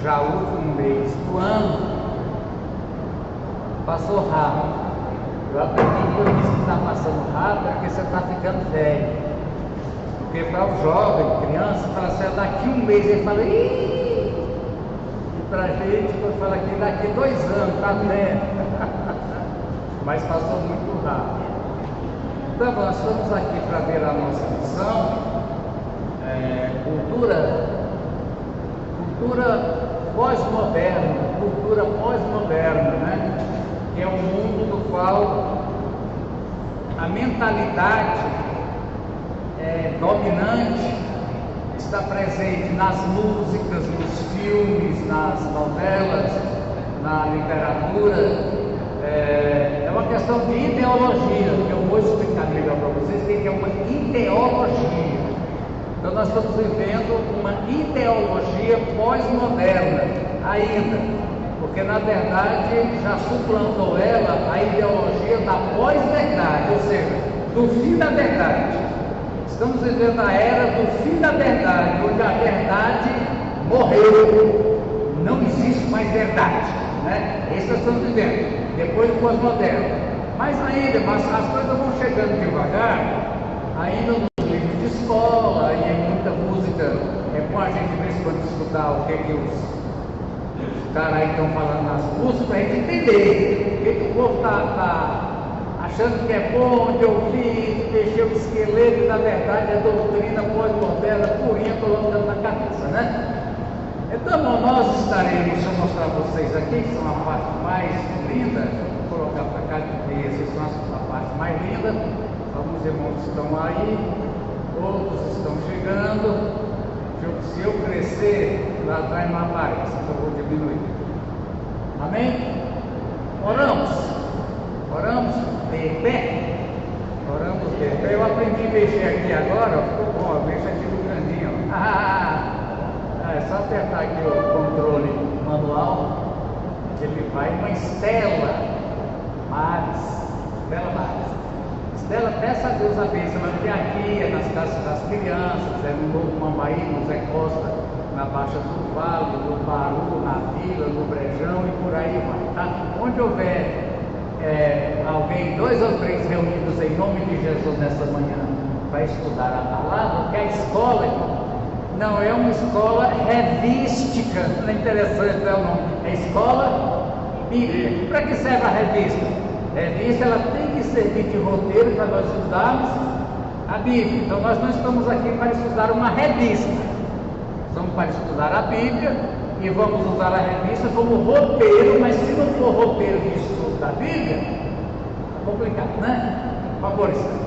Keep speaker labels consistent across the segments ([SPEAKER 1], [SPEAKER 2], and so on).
[SPEAKER 1] já o último mês do ano passou rápido. Eu aprendi que eu disse que está passando rápido porque você está ficando velho. Porque para o jovem, criança, fala assim, daqui um mês, ele fala, ih! E para a gente, quando fala que daqui 2 anos, está velho. Mas passou muito rápido. Então, nós estamos aqui para ver a nossa missão, cultura pós-moderna, né? Que é um mundo do qual a mentalidade dominante está presente nas músicas, nos filmes, nas novelas, na literatura. É uma questão de ideologia, que eu vou explicar melhor para vocês o que é uma ideologia. Então nós estamos vivendo uma ideologia pós-moderna ainda, porque na verdade já suplantou ela a ideologia da pós-verdade, ou seja, do fim da verdade. Estamos vivendo a era do fim da verdade, onde a verdade morreu, não existe mais verdade, né? Isso nós estamos vivendo. Depois do pós-moderno. Mas ainda, as coisas vão chegando devagar, ainda nos livros de escola, e em muita música, é bom a gente de vez em quando escutar o que os caras aí estão falando nas músicas, para a gente entender o que o povo está achando que é bom de ouvir, mexer o esqueleto, na verdade é doutrina pós-moderna, purinha, colocando na cabeça, né? Então nós estaremos, deixa eu mostrar para vocês aqui, que são a parte mais linda, vou colocar para cá, porque essas são a parte mais linda. Alguns irmãos estão aí, outros estão chegando. Se eu crescer, lá atrás não aparece, então eu vou diminuir. Amém? Oramos de pé. Oramos de pé. Eu aprendi a mexer aqui agora, ficou bom, eu mexo aqui no cantinho. É só apertar aqui o controle manual, ele vai uma Estela Maris. Estela, peça a Deus a bênção, vai ter aqui, nas casas das crianças, no Novo Mambaí, no Zé Costa, na Baixa do Vale, no Baru, na Vila, no Brejão e por aí vai, tá? Onde houver alguém, 2 ou 3 reunidos em nome de Jesus nessa manhã, vai estudar a palavra, que a escola não é uma escola revística, não é interessante, é o nome, é escola bíblica. Para que serve a revista? A revista ela tem que servir de roteiro para nós estudarmos a Bíblia. Então nós não estamos aqui para estudar uma revista, estamos para estudar a Bíblia e vamos usar a revista como roteiro, mas se não for roteiro de estudo da Bíblia, é complicado, né? Por favor, Esther.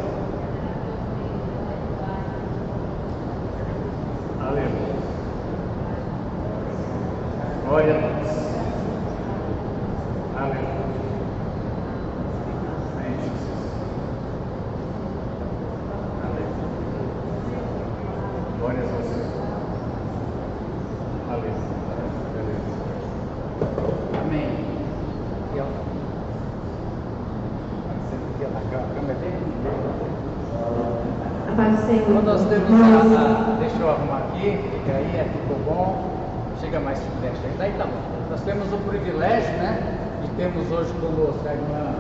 [SPEAKER 1] Aleluia. Glória a Deus. Aleluia. Amém, Jesus. Aleluia. Glória a você. Aleluia. Amém. Aqui, ó. Aqui, ó, a câmera é bem. Quando nós temos deixa eu arrumar aqui, que aí ficou bom, chega mais sudeste ainda, aí tá bom. Nós temos o privilégio, né, de termos hoje conosco a irmã,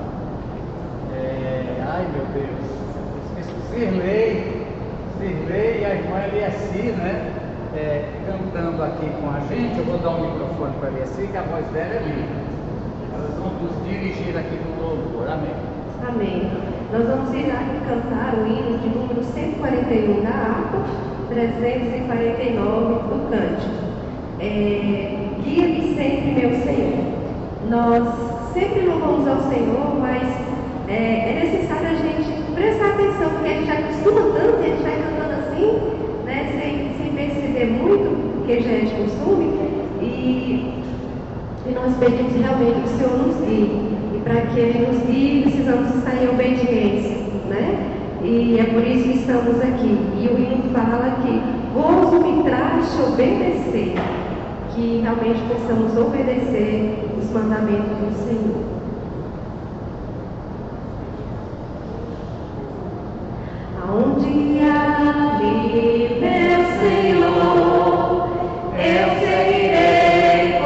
[SPEAKER 1] ai meu Deus, Sirlei e a irmã Eliassi, né, cantando aqui com a gente. Eu vou dar um microfone para a Eliassi, que a voz dela é linda. Elas vão nos dirigir aqui no louvor, amém.
[SPEAKER 2] Amém. Nós vamos ir cantar o hino de número 141 da harpa, 349 do cântico. Guia-me sempre, meu Senhor. Nós sempre louvamos ao Senhor, mas é necessário a gente prestar atenção, porque a gente acostuma tanto, a gente vai cantando assim, né, sem perceber muito, porque já é de costume, e nós pedimos realmente que o Senhor nos guie. E para que Ele nos guie, precisamos estar em obediência, né? E é por isso que estamos aqui. E o hino fala que gozo me traz te obedecer, que realmente possamos obedecer os mandamentos do Senhor. Aonde ali, meu Senhor, eu seguirei.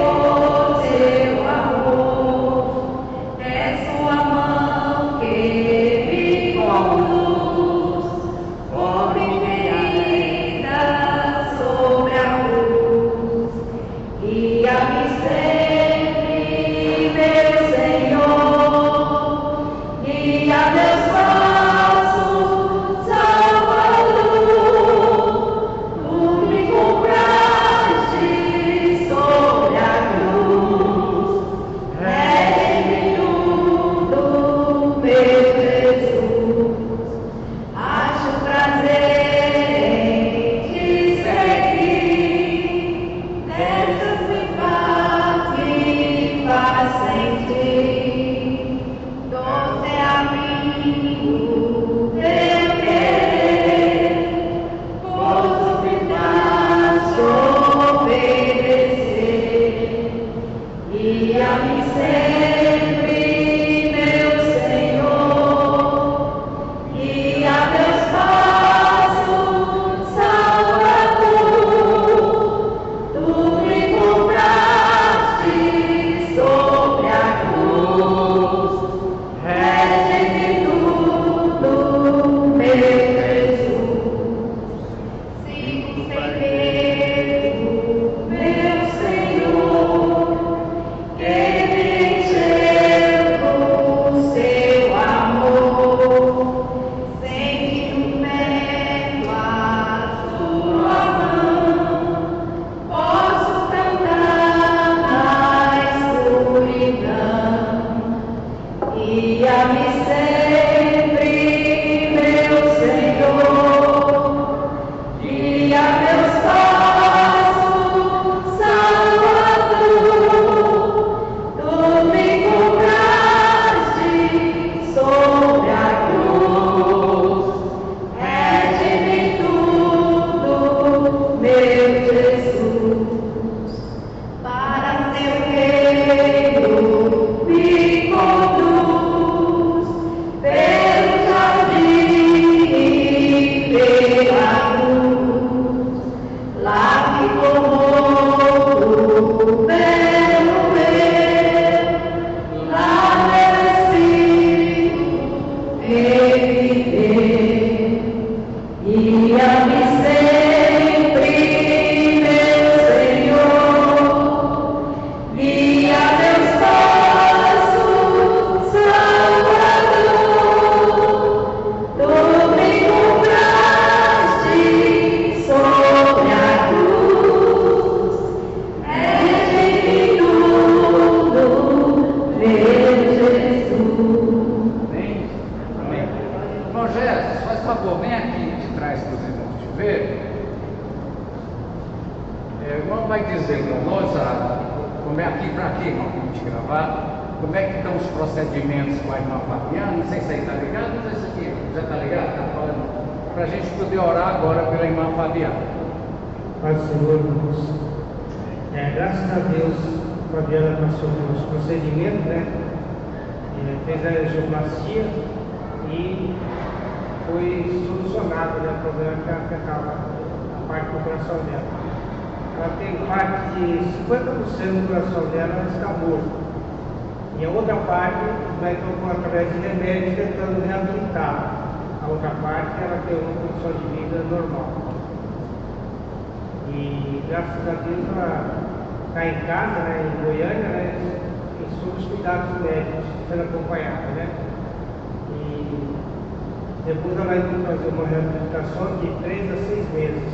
[SPEAKER 3] Depois ela vai fazer uma reabilitação de 3 a 6 meses.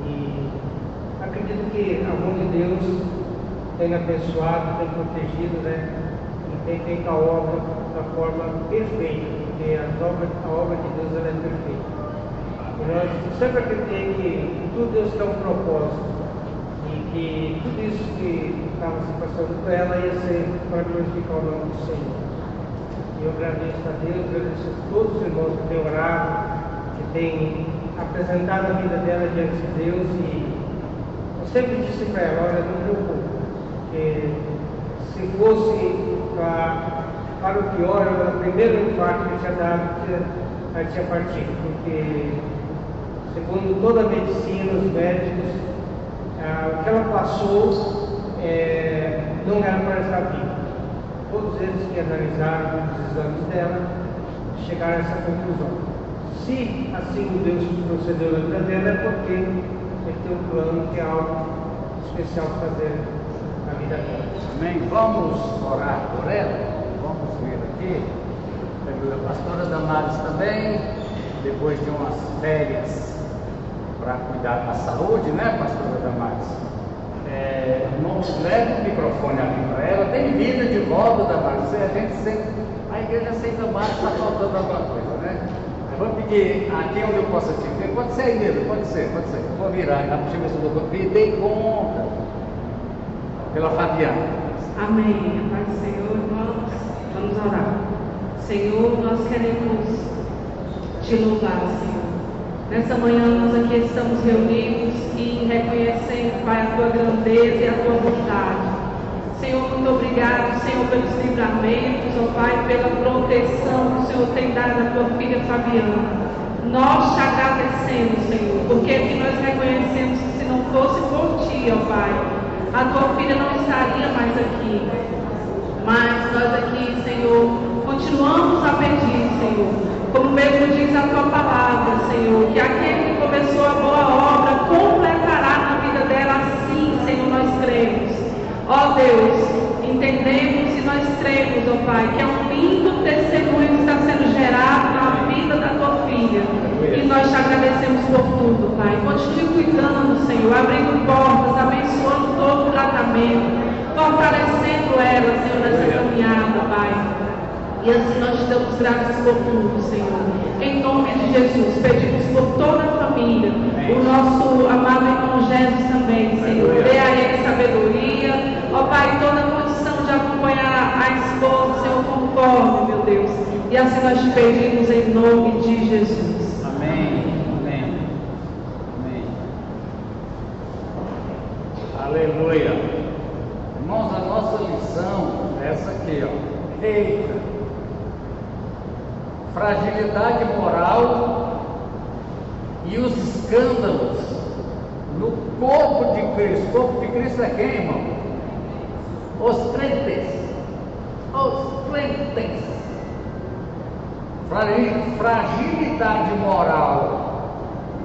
[SPEAKER 3] E acredito que a mão de Deus tem abençoado, tem protegido, né? E tem feito a obra da forma perfeita, porque a obra de Deus ela é perfeita. E nós sempre acreditei que tudo Deus tem um propósito. E que tudo isso que estava se passando com ela ia ser para glorificar o nome do Senhor. E eu agradeço a Deus, agradeço a todos os irmãos que têm orado, que têm apresentado a vida dela diante de Deus. E eu sempre disse para ela, olha, não preocupe, porque se fosse para o pior, o primeiro infarto que tinha dado, ela tinha partido, porque segundo toda a medicina, os médicos, o que ela passou não era para estar viva. Todos eles que analisaram os exames dela chegaram a essa conclusão. Se assim Deus procedeu na vida dela, é porque Ele tem um plano, que é algo especial para fazer na vida dela.
[SPEAKER 1] Amém? Vamos orar por ela? Vamos ver aqui. A pastora Damares também, depois de umas férias para cuidar da saúde, né, pastora Damares? Irmãos, leve o microfone ali para ela. Bem-vinda de volta, Damares. A igreja sempre mais está faltando alguma coisa, né? Eu vou pedir aqui onde eu possa te ver. Pode ser aí mesmo, pode ser. Vou virar, deixa eu ver se eu dou. Dei conta pela Fabiana.
[SPEAKER 2] Amém. A paz do Senhor, irmãos. Vamos orar. Senhor, nós queremos te louvar, Senhor. Nessa manhã nós aqui estamos reunidos e reconhecendo, Pai, a tua grandeza e a tua bondade. Senhor, muito obrigado, Senhor, pelos livramentos, ó Pai, pela proteção que o Senhor tem dado à tua filha Fabiana. Nós te agradecemos, Senhor, porque aqui nós reconhecemos que se não fosse por Ti, ó Pai, a tua filha não estaria mais aqui. Mas nós aqui, Senhor, continuamos a pedir, Senhor, como mesmo diz a tua palavra, Senhor, que aquele que começou a boa obra completará na vida dela. Assim, Senhor, nós cremos. Ó Deus, entendemos e nós cremos, ó Pai, que é um lindo testemunho que está sendo gerado na vida da tua filha. E nós te agradecemos por tudo, Pai. Continue cuidando, Senhor, abrindo portas, abençoando todo o tratamento, fortalecendo ela, Senhor, nessa caminhada, Pai. E assim nós te damos graças por tudo, Senhor. Em nome de Jesus, pedimos por toda a família, o nosso amado irmão Jesus também, Senhor. Dê a ele sabedoria, ó Pai, toda a condição de acompanhar a esposa, Senhor, conforme, meu Deus. E assim nós te pedimos em nome de Jesus.
[SPEAKER 1] Amém. Amém. Amém. Aleluia. Irmãos, a nossa lição é essa aqui, ó. Eita. Fragilidade moral e os escândalos no corpo de Cristo. O corpo de Cristo é quem, irmão? Os crentes. Os crentes. Fragilidade moral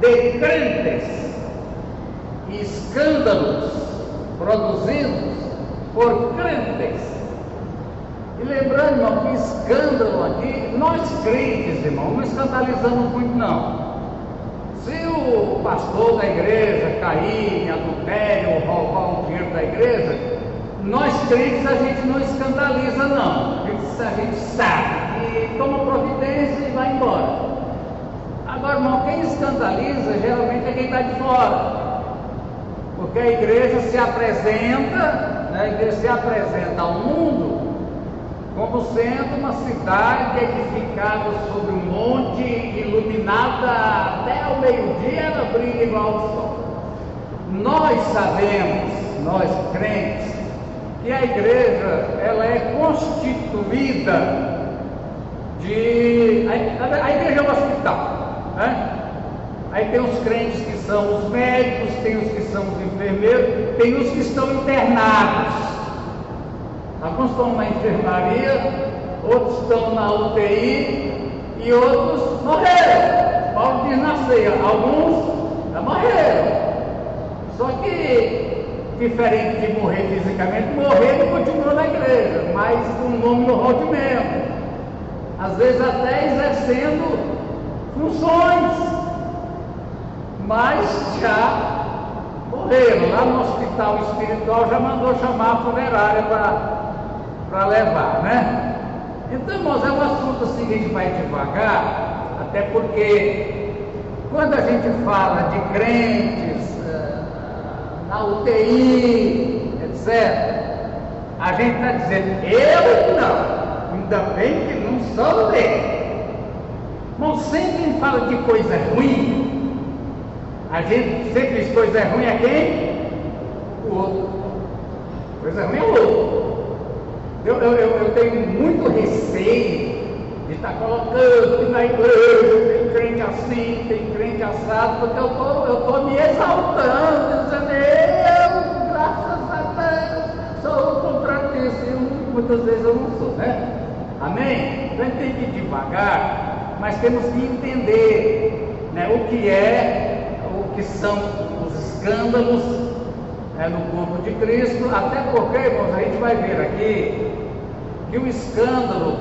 [SPEAKER 1] de crentes e escândalos produzidos por crentes. E lembrando, irmão, que escândalo aqui, nós crentes, irmão, não escandalizamos muito, não. Se o pastor da igreja cair em adultério ou roubar o dinheiro da igreja, nós crentes a gente não escandaliza, não. A gente sabe e toma providência e vai embora. Agora, irmão, quem escandaliza geralmente é quem está de fora. Porque a igreja se apresenta, né, a igreja se apresenta ao mundo como sendo uma cidade edificada sobre um monte, iluminada até o meio-dia, ela brilha igual ao sol. Nós sabemos, nós crentes, que a igreja ela é constituída de... A igreja é um hospital, né? Aí tem os crentes que são os médicos, tem os que são os enfermeiros, tem os que estão internados. Alguns estão na enfermaria, outros estão na UTI e outros morreram. Paulo diz na ceia, alguns já morreram. Só que, diferente de morrer fisicamente, morrer ele continua na igreja, mas com o nome no rol de membro. Às vezes até exercendo funções, mas já morreram. Lá no hospital espiritual já mandou chamar a funerária para levar, né? Então, irmãos, é um assunto assim que a gente vai devagar, até porque quando a gente fala de crentes na UTI, etc., a gente está dizendo, eu não, ainda bem que não sou dele. Irmão, sempre quem fala de coisa ruim, a gente sempre diz coisa ruim é quem? O outro. Coisa ruim é o outro. Eu tenho muito receio de estar colocando que na igreja tem crente assim, tem crente assado, porque eu estou me exaltando, dizendo, eu, graças a Deus, sou contratista, e muitas vezes eu não sou, né? Amém? Então a gente tem que ir devagar, mas temos que entender, né, o que são os escândalos no corpo de Cristo, até porque, irmãos, a gente vai ver aqui que o escândalo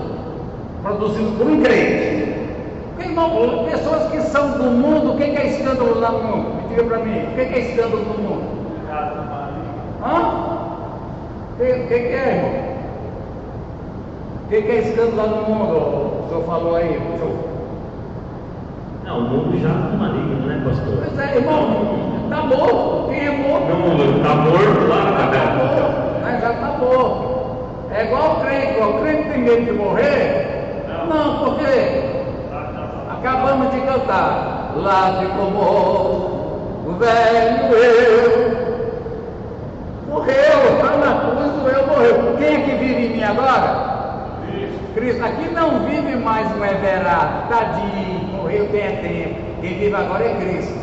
[SPEAKER 1] produzido por um crente, porque, irmão, pessoas que são do mundo, o que é escândalo lá no mundo? Me diga para mim, o que é escândalo no mundo? Hã? O que é, irmão? O que é escândalo lá no mundo? O senhor falou aí,
[SPEAKER 4] Não, o mundo já está maligno, né, pastor?
[SPEAKER 1] Pois é, irmão, está morto. Quem é morto?
[SPEAKER 4] Não, está morto lá na caverna.
[SPEAKER 1] Já está morto. É igual o crente tem medo de morrer? Não, porque acabamos de cantar. Lá ficou morto o velho eu. Morreu, está na cruz, o eu morreu. isso, aqui não vive mais um Everardo, tadinho, morreu tem tempo. Quem vive agora é Cristo.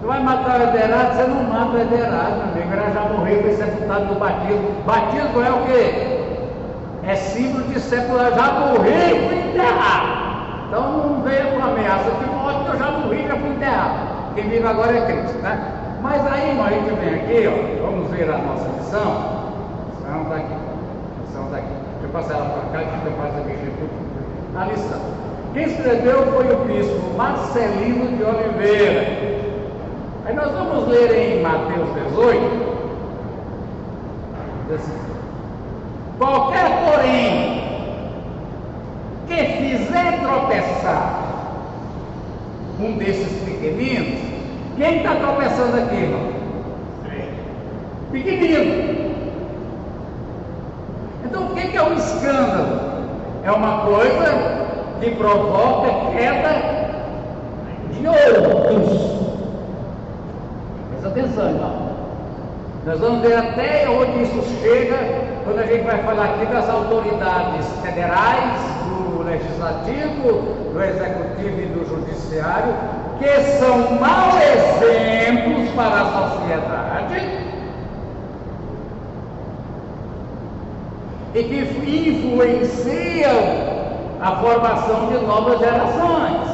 [SPEAKER 1] Tu vai matar o Everardo, você não mata o Everardo, meu amigo. Ele já morreu, foi sepultado no batismo. Batismo é o quê? É símbolo de sepultar. Já morri, fui enterrado. Então não venha com ameaça de morte, que eu já morri, já fui enterrado. Quem vive agora é Cristo, né? Mas aí, irmão, a gente vem aqui, ó, vamos ver a nossa lição. A lição está aqui. A lição está aqui. Deixa eu passar ela para cá, que eu faço a mexer tudo. A lição. Quem escreveu foi o bispo Marcelino de Oliveira. Aí nós vamos ler em Mateus 18. Diz assim: qualquer, porém, que fizer tropeçar um desses pequeninos, quem está tropeçando aqui, irmão? Pequenino. Então o que é um escândalo? É uma coisa que provoca queda de outros. Presta atenção, irmão. Nós vamos ver até onde isso chega quando a gente vai falar aqui das autoridades federais, do legislativo, do executivo e do judiciário, que são maus exemplos para a sociedade e que influenciam a formação de novas gerações.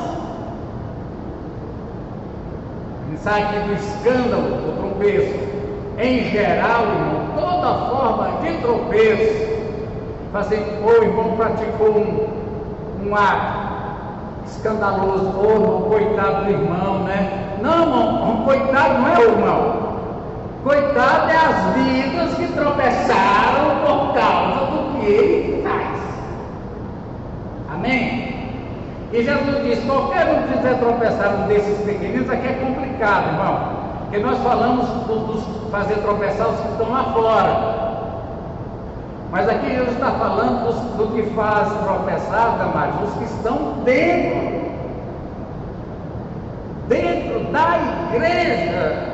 [SPEAKER 1] Sai aqui do escândalo, do tropeço. Em geral, irmão, toda forma de tropeço, fazer, o irmão praticou um ato escandaloso, ou coitado do irmão, né? Não, irmão, coitado não é o irmão. Coitado é as vidas que tropeçaram por causa do que ele faz. Amém? E Jesus diz: qualquer um que quiser tropeçar um desses pequeninos, aqui é complicado, irmão. Porque nós falamos dos fazer tropeçar os que estão lá fora. Mas aqui Jesus está falando do que faz tropeçar, Damares, os que estão dentro da igreja.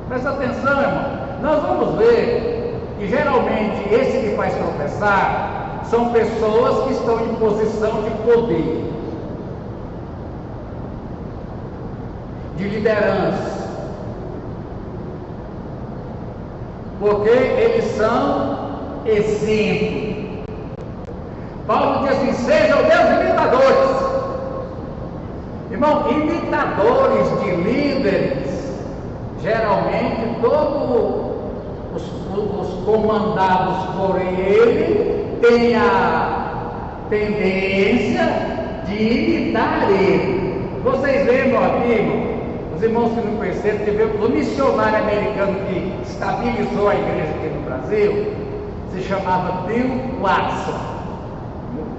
[SPEAKER 1] Presta atenção, irmão. Nós vamos ver que geralmente esse que faz tropeçar são pessoas que estão em posição de poder, de liderança, porque eles são exemplo. Paulo diz assim: sejam meus imitadores. Irmão, imitadores de líderes, geralmente todos os comandados por ele têm a tendência de imitar ele. Vocês lembram aqui, irmão? Os irmãos que não conheceram, tivemos um missionário americano que estabilizou a igreja aqui no Brasil, se chamava Bill Watson.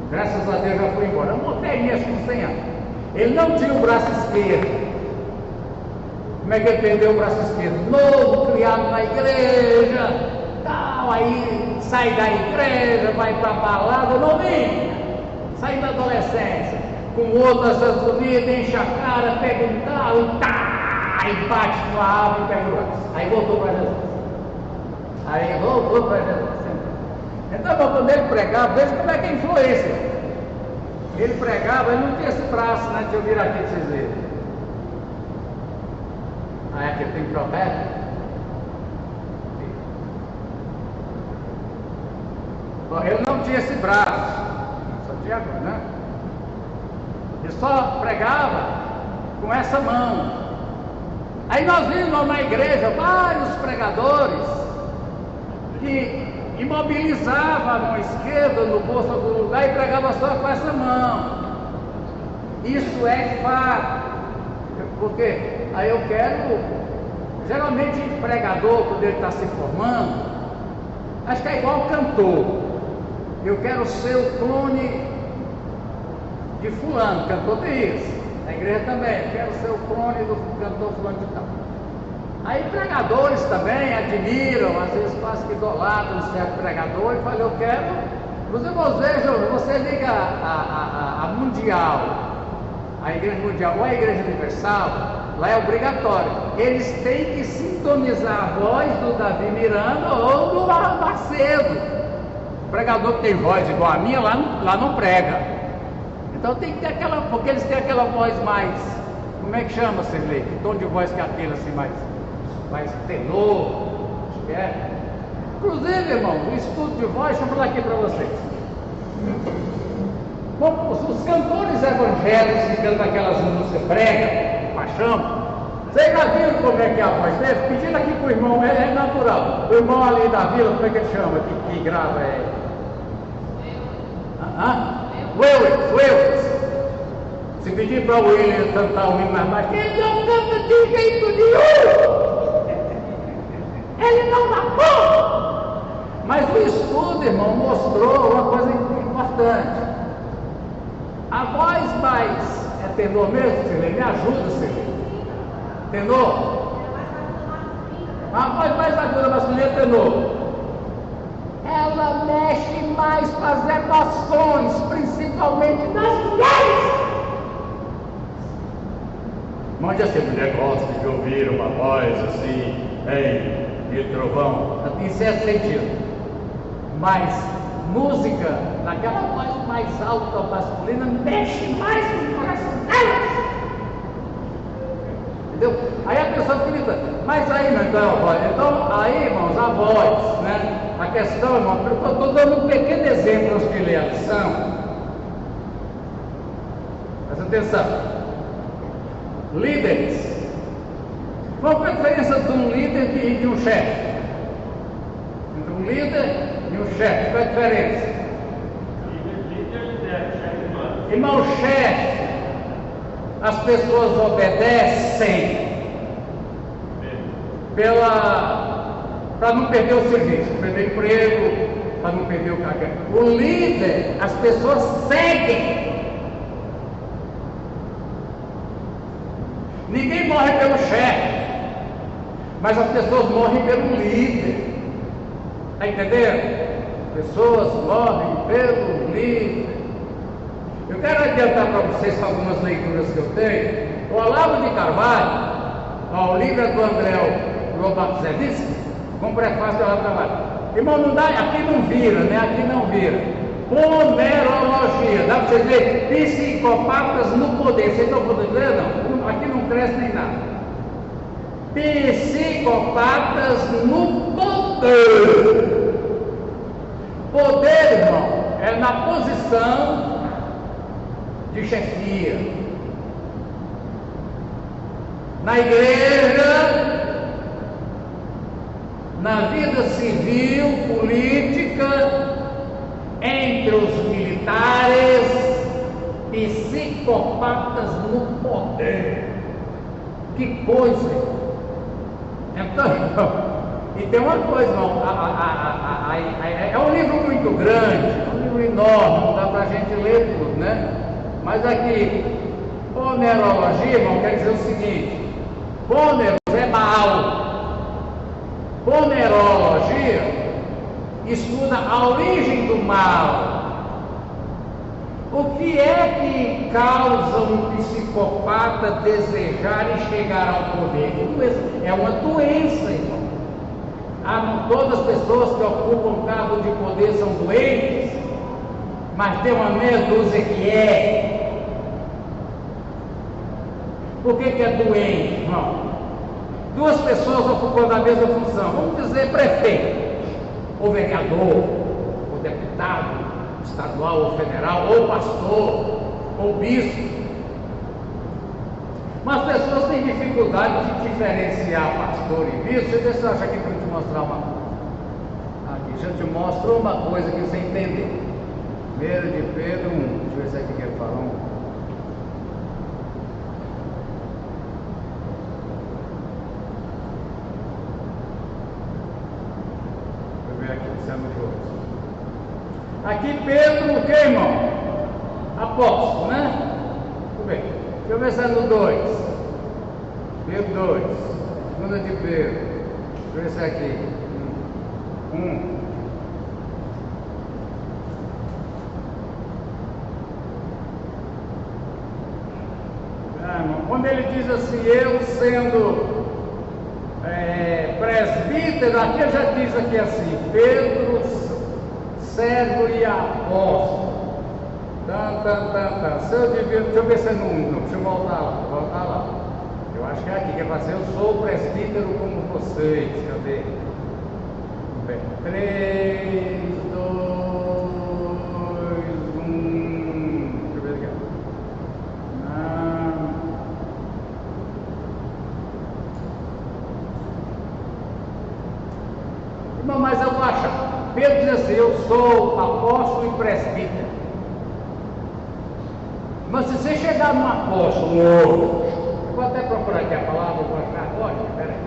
[SPEAKER 1] Graças a Deus já foi embora. Uma velhinha, acho que 100 anos. Ele não tinha o braço esquerdo. Como é que ele perdeu o braço esquerdo? Novo, criado na igreja, tal, aí sai da igreja, vai para a balada, novinho, sai da adolescência, com outro nas Estados Unidos, enche a cara, pega um carro e tá, aí bate com a árvore e pega o braço. Aí voltou para Jesus. Aí voltou para Jesus. Então, quando ele pregava, veja como é que é a influência. Ele pregava, ele não tinha esse braço, né? Deixa eu vir aqui para vocês verem. Ah, é que ele tem trompete? Bom, ele não tinha esse braço, só tinha agora, né? Ele só pregava com essa mão. Aí nós vimos na igreja vários pregadores que imobilizavam a mão esquerda no bolso de algum lugar e pregava só com essa mão. Isso é fato. Porque aí eu quero, geralmente pregador, quando ele está se formando, acho que é igual cantor. Eu quero ser o clone de fulano, cantor tem isso. Na igreja também, eu quero ser o clone do cantor fulano de tal. Aí pregadores também admiram, às vezes quase que idolatram um certo pregador e falam: eu quero. Os irmãos vejam, você liga a Mundial, a Igreja Mundial ou a Igreja Universal, lá é obrigatório. Eles têm que sintonizar a voz do Davi Miranda ou do Macedo. pregador que tem voz igual a minha, lá não prega. Então tem que ter aquela, porque eles têm aquela voz mais, como é que chama, Cirlei? Que tom de voz que é aquele assim, mais tenor, acho que é. Inclusive, irmão, o estudo de voz, deixa eu falar aqui para vocês. Bom, os cantores evangélicos que cantam aquelas músicas prega, paixão, vocês já viram como é que é a voz dele? Pedindo aqui pro irmão, é natural. O irmão ali da vila, como é que ele chama? Que grava Willis. Se pedir para o Willis cantar o hino mais baixo, ele não canta de jeito nenhum. Ele não dá conta. Mas o estudo, irmão, mostrou uma coisa importante. A voz mais é tenor mesmo, Silvio? Me ajuda, Silvio. Tenor? A voz mais aguda masculina é tenor. Ela mexe mais com as emoções, principalmente nas mulheres. Mande assim, mulher gosta de ouvir uma voz assim, de trovão, em certo sentido. Mas música, naquela voz mais alta masculina, mexe mais com o coração delas. Entendeu? Aí a pessoa grita, mas aí não é a voz. Então, aí, irmãos, a voz, né? A questão, irmão, eu estou dando um pequeno exemplo antes de ler a lição. Presta atenção. Líderes. Qual é a diferença de um líder e de um chefe? Entre um líder e um chefe, qual é a diferença? Líder, chefe, mano. Irmão, chefe, as pessoas obedecem para não perder o serviço, perder o emprego, para não perder o cargo. O líder, as pessoas seguem. Ninguém morre pelo chefe, mas as pessoas morrem pelo líder. Está entendendo? Pessoas morrem pelo líder. Eu quero adiantar para vocês algumas leituras que eu tenho. O Olavo de Carvalho, o livro do André Lobato Zelinsky, com prefácio do Olavo de Carvalho. Irmão, não dá, aqui não vira, né? Aqui não vira. Pomerologia, dá para vocês verem? Psicopatas no poder. Vocês estão podendo ler? Não, aqui não cresce nem nada. Psicopatas no poder. Poder, irmão, é na posição de chefia. Na igreja, na vida civil, política, entre os militares, psicopatas no poder. Que coisa! Então, e tem uma coisa, irmão, é um livro muito grande, é um livro enorme, não dá para a gente ler tudo, né? Mas aqui, pomerologia, irmão, quer dizer o seguinte: Pomeros é mal. Pomerologia estuda a origem do mal. O que é que causa um psicopata desejar e chegar ao poder? É uma doença, irmão. Todas as pessoas que ocupam cargo de poder são doentes, mas tem uma meia dúzia que é. Por que é doente, irmão? Duas pessoas ocupando a mesma função, vamos dizer prefeito, ou vereador, ou deputado estadual ou federal, ou pastor, ou bispo. Mas as pessoas têm dificuldade de diferenciar pastor e bispo. Deixa eu achar aqui para eu te mostrar uma coisa. Aqui, já te mostro uma coisa que você entender. 1 de Pedro 1, deixa eu ver se aqui quer falar um. Aqui Pedro, o que, irmão? Apóstolo, né? Tudo bem. Deixa eu ver se é no 2. Pedro 2. 2 de Pedro. Deixa eu ver se é aqui. 1. Quando ele diz assim, eu sendo presbítero, aqui já diz aqui assim, Pedro servo e apóstolo. Deixa eu ver se é no 1, deixa eu voltar lá. Eu acho que é aqui, que é para dizer, eu sou presbítero como vocês. Cadê? 3, 2, 1. Deixa eu ver aqui. Irmão, mas eu vou achar. Pedro diz assim: eu sou apóstolo e presbítero. Mas se você chegar num apóstolo novo, eu vou até procurar aqui a palavra, eu vou achar agora, peraí,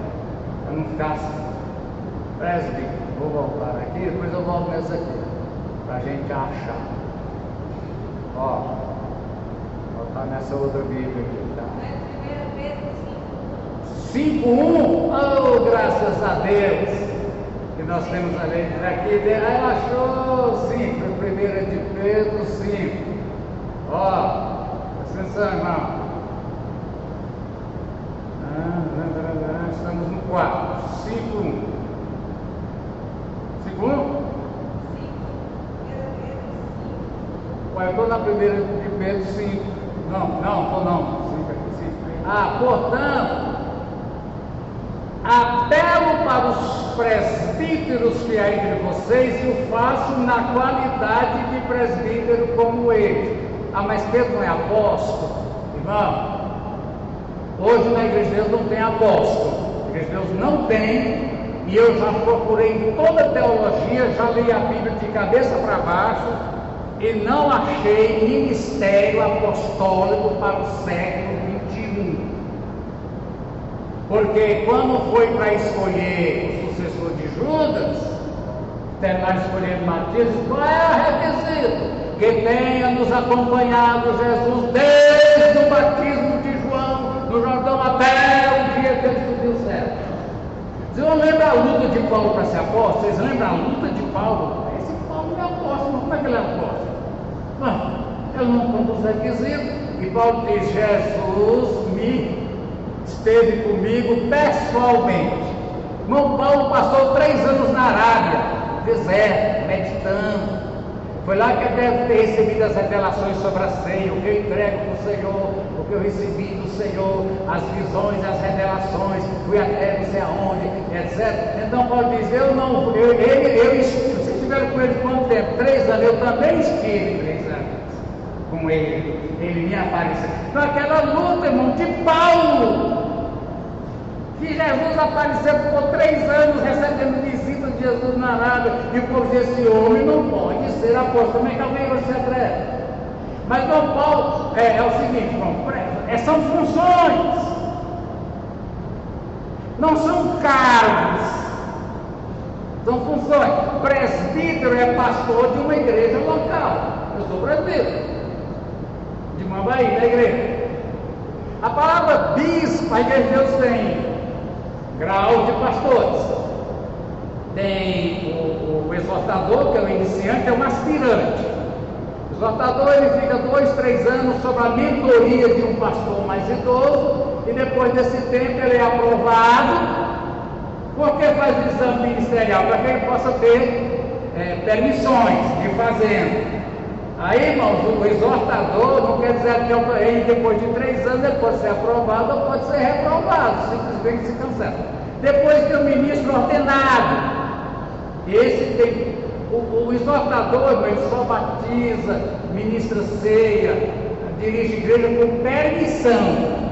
[SPEAKER 1] para não ficar assim. Presbítero, vou voltar aqui, depois eu volto nessa aqui, para a gente achar. Ó, vou voltar nessa outra Bíblia aqui, tá? 5:1, oh, graças a Deus, que nós temos a lei aqui. Aí ela achou 5, 1 de Pedro 5. Ó, presta atenção, irmão. Estamos no 4, 5:1. 5:1? Ué, eu estou na 1 de Pedro 5. Não, estou não. 5. Portanto, apelo para os presbíteros que há entre vocês e o faço na qualidade de presbítero como ele. Mas Pedro não é apóstolo? Irmão, hoje na Igreja de Deus não tem apóstolo. A Igreja de Deus não tem. E eu já procurei toda a teologia, já li a Bíblia de cabeça para baixo e não achei ministério apostólico para o século 21. Porque quando foi para escolher o sucessor de Judas, terminar escolhendo Matias, qual é o requisito? Que tenha nos acompanhado Jesus desde o batismo de João no Jordão até o dia que ele subiu o céu. Vocês vão lembrar a luta de Paulo para ser apóstolo? Vocês lembram a luta de Paulo? Esse Paulo não é apóstolo, como é que ele é apóstolo? Ele não cumpre os requisitos. E Paulo diz: Jesus esteve comigo pessoalmente. Irmão, Paulo passou 3 anos na Arábia, deserto, meditando. Foi lá que ele deve ter recebido as revelações sobre a ceia, o que eu entrego para o Senhor, o que eu recebi do Senhor, as visões, as revelações, fui até não sei aonde, etc. Então Paulo diz: vocês estiveram com ele quanto tempo? 3 anos, eu também estive 3 anos com ele me apareceu. Então aquela luta, irmão, de Paulo, que Jesus apareceu por 3 anos recebendo visita de Jesus na Arábia, e o povo disse: esse homem não pode ser apóstolo. Como é que alguém vai se atreve? Mas não, Paulo, é o seguinte, irmão, são funções, não são cargos, são funções. Presbítero é pastor de uma igreja local. Eu sou presbítero de Mambaí, da igreja. A palavra bispo, a Igreja de Deus tem grau de pastores. Tem o exortador, que é o iniciante, é um aspirante. O exortador, ele fica 2, 3 anos sob a mentoria de um pastor mais idoso, e depois desse tempo ele é aprovado. Por que faz o exame ministerial? Para que ele possa ter permissões de fazenda. Aí, irmãos, o exortador não quer dizer que ele, depois de 3 anos, ele pode ser aprovado ou pode ser reprovado, simplesmente se cancela. Depois tem o ministro ordenado. Esse tem o exortador, ele só batiza, ministra ceia, dirige igreja com permissão.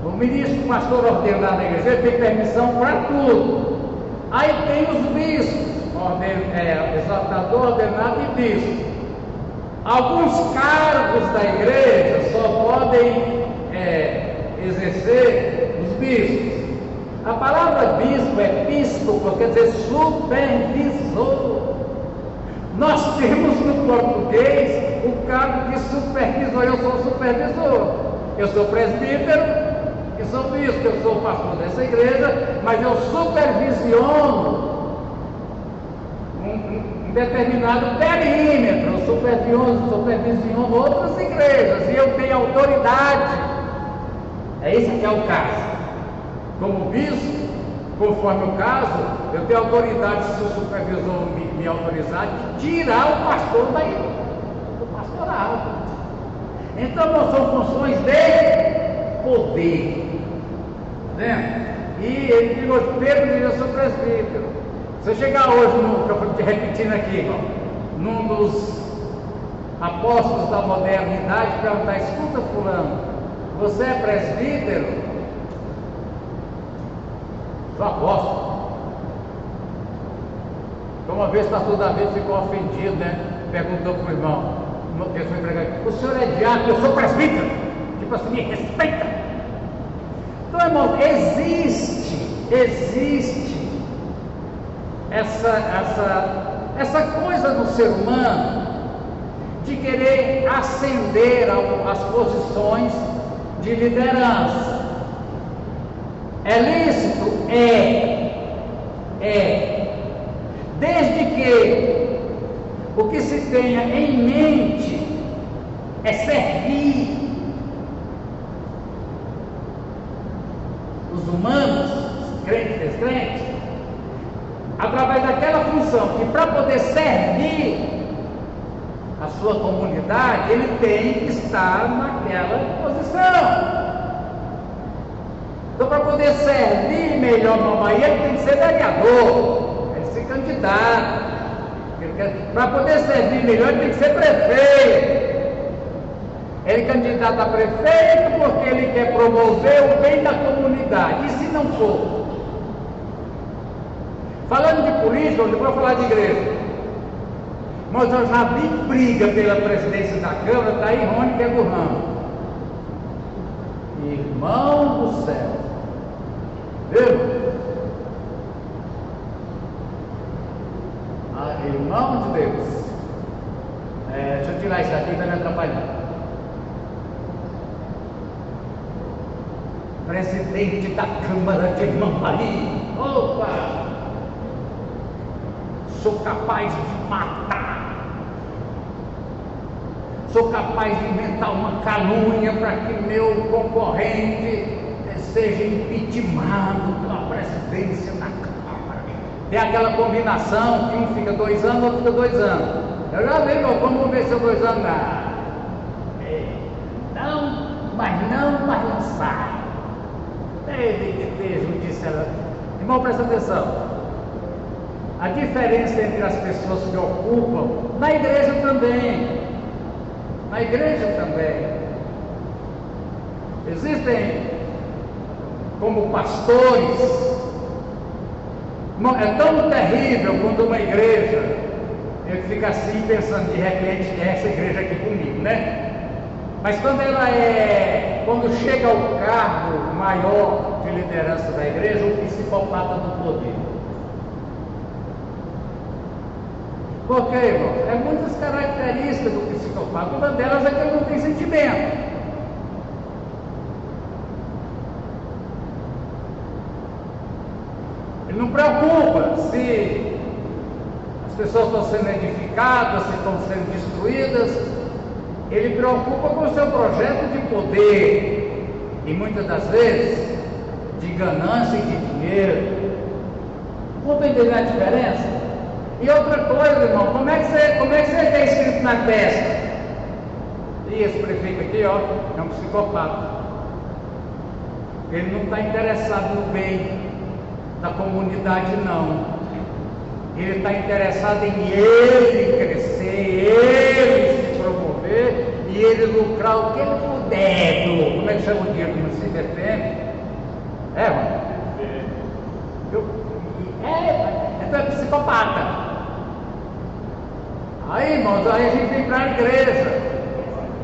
[SPEAKER 1] O ministro, o pastor ordenado da igreja, ele tem permissão para tudo. Aí tem os bispos, exortador, ordenado e bispo. Alguns cargos da igreja só podem exercer os bispos. A palavra bispo é episcopo, quer dizer supervisor. Nós temos no português o cargo de supervisor. Eu sou supervisor, eu sou presbítero e sou bispo, eu sou pastor dessa igreja, mas eu supervisiono um determinado perímetro, eu supervisiono outras igrejas, e eu tenho autoridade. Esse que é o caso. Como bispo, conforme o caso, eu tenho autoridade, se o supervisor me autorizar, de tirar o pastor do pastorado. Então, não são funções de poder. Né? E ele diz, Pedro diz, eu sou presbítero. Se eu chegar hoje, que eu estou repetindo aqui, irmão, num dos apóstolos da modernidade, perguntar, escuta fulano, você é presbítero? Sou apóstolo. Então, uma vez o pastor Davi ficou ofendido, né? Perguntou para o irmão, o senhor é diácono, eu sou presbítero. Tipo assim, me respeita. Então, irmão, existe essa coisa no ser humano de querer ascender às posições de liderança. É lícito? É. Desde que o que se tenha em mente é servir os humanos, os crentes, descrentes, através daquela função, que para poder servir a sua comunidade, ele tem que estar naquela posição. Então, para poder servir melhor mamãe, ele tem que ser vereador, ele ser candidato. Para poder servir melhor, ele tem que ser prefeito. Ele é candidato a prefeito porque ele quer promover o bem da comunidade. E se não for? Falando de política, eu vou falar de igreja. Mas eu já vi briga pela presidência da Câmara, está aí Rony, que é do ramo. Irmão do céu. Viu? Irmão de Deus. Deixa eu tirar isso aqui, está me atrapalhando. Presidente da Câmara de Mambari. Opa! Sou capaz de matar. Sou capaz de inventar uma calúnia para que meu concorrente seja impeachmentado pela presidência da Câmara. Tem aquela combinação que um fica 2 anos, outro fica 2 anos. Eu já vi, vamos ver se eu 2 anos. Mas não sai. Ele que fez judiciário. Irmão, presta atenção. A diferença entre as pessoas que ocupam, na igreja também. Existem como pastores. É tão terrível quando uma igreja, ele fica assim pensando, de repente, essa igreja aqui comigo, né? Mas quando chega ao cargo maior de liderança da igreja, o psicopata do poder. Por quê, irmão? É muitas características do psicopata. Uma delas é que ele não tem sentimento. Ele não preocupa se as pessoas estão sendo edificadas, se estão sendo destruídas. Ele preocupa com o seu projeto de poder e muitas das vezes de ganância e de dinheiro. Vou entender a diferença? E outra coisa, irmão, como é que você tem escrito na testa? E esse prefeito aqui, ó, é um psicopata. Ele não está interessado no bem da comunidade, não. Ele está interessado em ele crescer, ele se promover e ele lucrar o que ele puder. Como é que chama o dinheiro do município? Mano? Então é psicopata. Aí, irmãos, aí a gente vem para a igreja.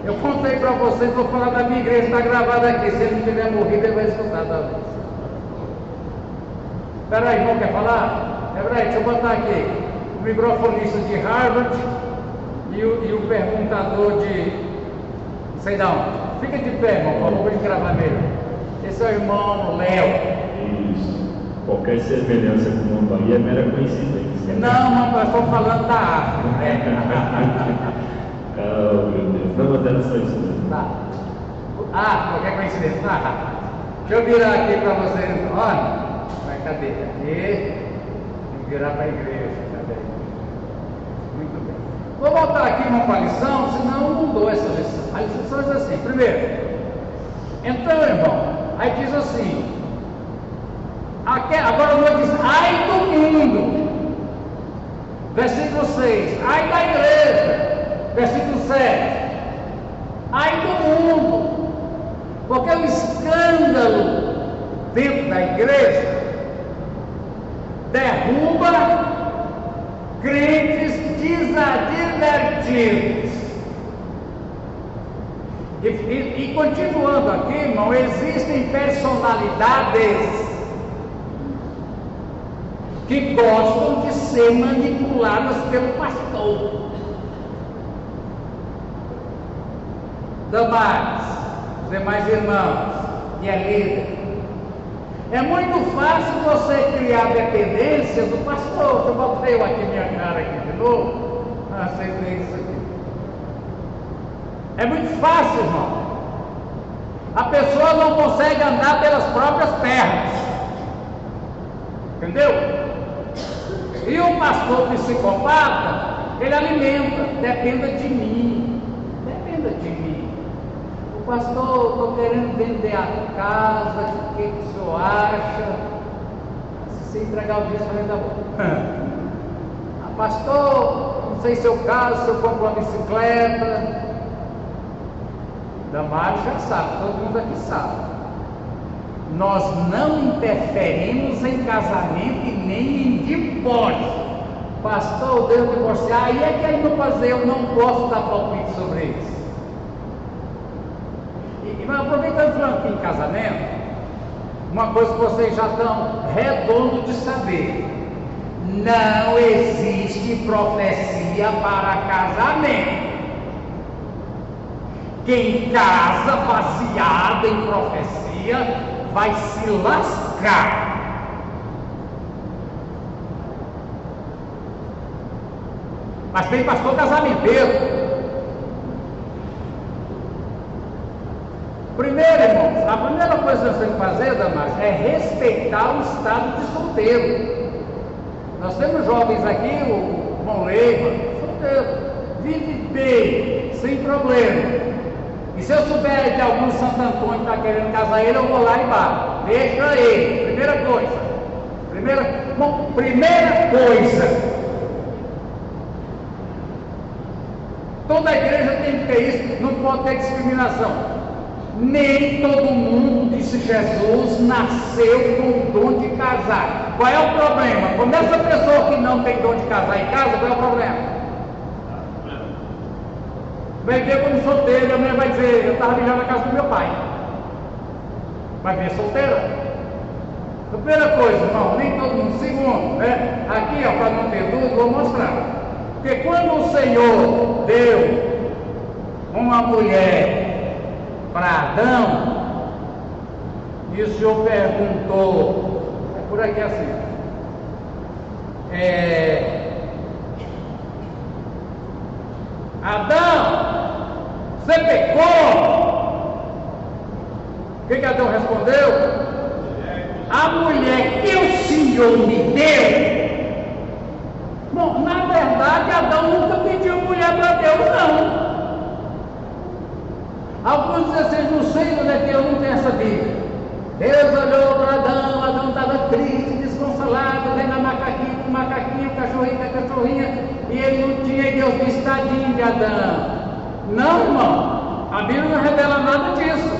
[SPEAKER 1] Eu contei para vocês, vou falar da minha igreja, está gravado aqui. Se ele não tiver morrido, ele vai escutar da vez. Espera aí, irmão, quer falar? Peraí, deixa eu botar aqui. O microfonista de Harvard e o perguntador de sei de onde. Fica de pé, irmão, por favor, de gravar mesmo. Esse é o irmão Léo.
[SPEAKER 4] Isso. Qualquer semelhança com o Mambari é mera coincidência.
[SPEAKER 1] Não, mas nós estamos falando da África, né?
[SPEAKER 4] Oh, meu Deus. Não, mas era só isso mesmo.
[SPEAKER 1] Tá. Qualquer coincidência. Deixa eu virar aqui para vocês. Olha, cadeira aqui e virar para a igreja. Cadê? Muito bem. Vou voltar aqui uma lição, senão não dou essa lição. A lição diz assim: primeiro, então, irmão, aí diz assim, agora não diz, ai do mundo, versículo 6, ai da igreja, versículo 7, ai do mundo, porque o escândalo dentro da igreja derruba crentes desadvertidos. E continuando aqui, irmão, existem personalidades que gostam de ser manipuladas pelo pastor. Damares, os demais irmãos, que é líder. É muito fácil você criar dependência do pastor. Eu botei aqui minha cara aqui de novo. Aceitei isso aqui. É muito fácil, irmão. A pessoa não consegue andar pelas próprias pernas. Entendeu? E o pastor psicopata, ele alimenta. Dependa de mim. Dependa de mim. O pastor, estou querendo vender a casa. O que o senhor acha? Se entregar o dízimo, ainda bom. Pastor, não sei se é o caso, se eu compro uma bicicleta. Damares já sabe, todo mundo aqui sabe. Nós não interferimos em casamento e nem em divórcio. Pastor, eu devo divorciar, aí é que aí não fazer, eu não posso dar palpite sobre isso. Mas aproveitando falando aqui em casamento, uma coisa que vocês já estão redondo de saber: não existe profecia para casamento. Quem casa baseado em profecia vai se lascar. Mas tem pastor casamenteiro. Primeiro, irmãos, a primeira coisa que você tem que fazer, Damares, é respeitar o estado de solteiro. Nós temos jovens aqui, o irmão Leiva, solteiro, vive bem, sem problema. E se eu souber de algum Santo Antônio que está querendo casar ele, eu vou lá e bato. Deixa ele. Primeira coisa. Primeira coisa. Toda igreja tem que ter isso, não pode ter discriminação. Nem todo mundo, disse Jesus, nasceu com o dom de casar. Qual é o problema? Quando essa pessoa que não tem dom de casar em casa, qual é o problema? Vai ver como solteiro, a mulher vai dizer, eu estava vivendo na casa do meu pai. Vai ver solteira. Primeira coisa, irmão, nem todo mundo. Segundo, né? Aqui, ó, para não ter dúvida, vou mostrar. Porque quando o Senhor deu uma mulher para Adão, e o Senhor perguntou, é por aqui assim, Adão, você pecou? O que Adão respondeu? A mulher que o Senhor me deu. Bom, na verdade, Adão nunca pediu mulher para Deus, não. Alguns dizem assim, não sei onde é que eu não tenho essa Bíblia. Deus olhou para Adão, Adão estava triste, desconsolado, vendo a macaquinho, cachorrinha, e ele não tinha, e Deus disse, tadinho de Adão. Não, irmão, a Bíblia não revela nada disso.